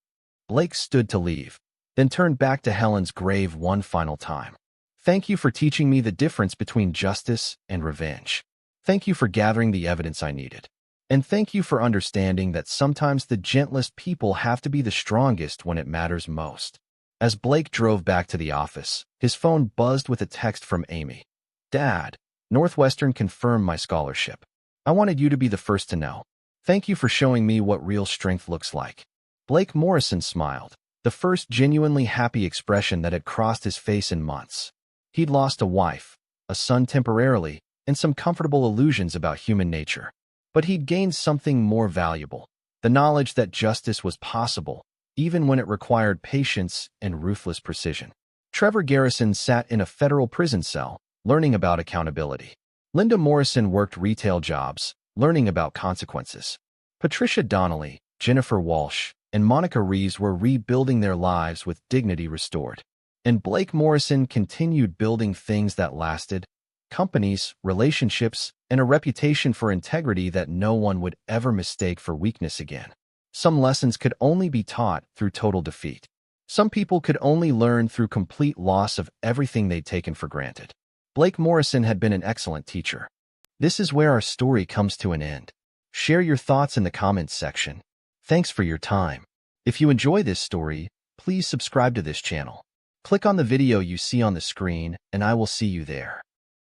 Blake stood to leave, then turned back to Helen's grave one final time. Thank you for teaching me the difference between justice and revenge. Thank you for gathering the evidence I needed. And thank you for understanding that sometimes the gentlest people have to be the strongest when it matters most. As Blake drove back to the office, his phone buzzed with a text from Amy. Dad, Northwestern confirmed my scholarship. I wanted you to be the first to know. Thank you for showing me what real strength looks like. Blake Morrison smiled, the first genuinely happy expression that had crossed his face in months. He'd lost a wife, a son temporarily, and some comfortable illusions about human nature. But he'd gained something more valuable, the knowledge that justice was possible, even when it required patience and ruthless precision. Trevor Garrison sat in a federal prison cell, learning about accountability. Linda Morrison worked retail jobs, learning about consequences. Patricia Donnelly, Jennifer Walsh, and Monica Reeves were rebuilding their lives with dignity restored. And Blake Morrison continued building things that lasted, companies, relationships, and a reputation for integrity that no one would ever mistake for weakness again. Some lessons could only be taught through total defeat. Some people could only learn through complete loss of everything they'd taken for granted. Blake Morrison had been an excellent teacher. This is where our story comes to an end. Share your thoughts in the comments section. Thanks for your time. If you enjoy this story, please subscribe to this channel. Click on the video you see on the screen, and I will see you there.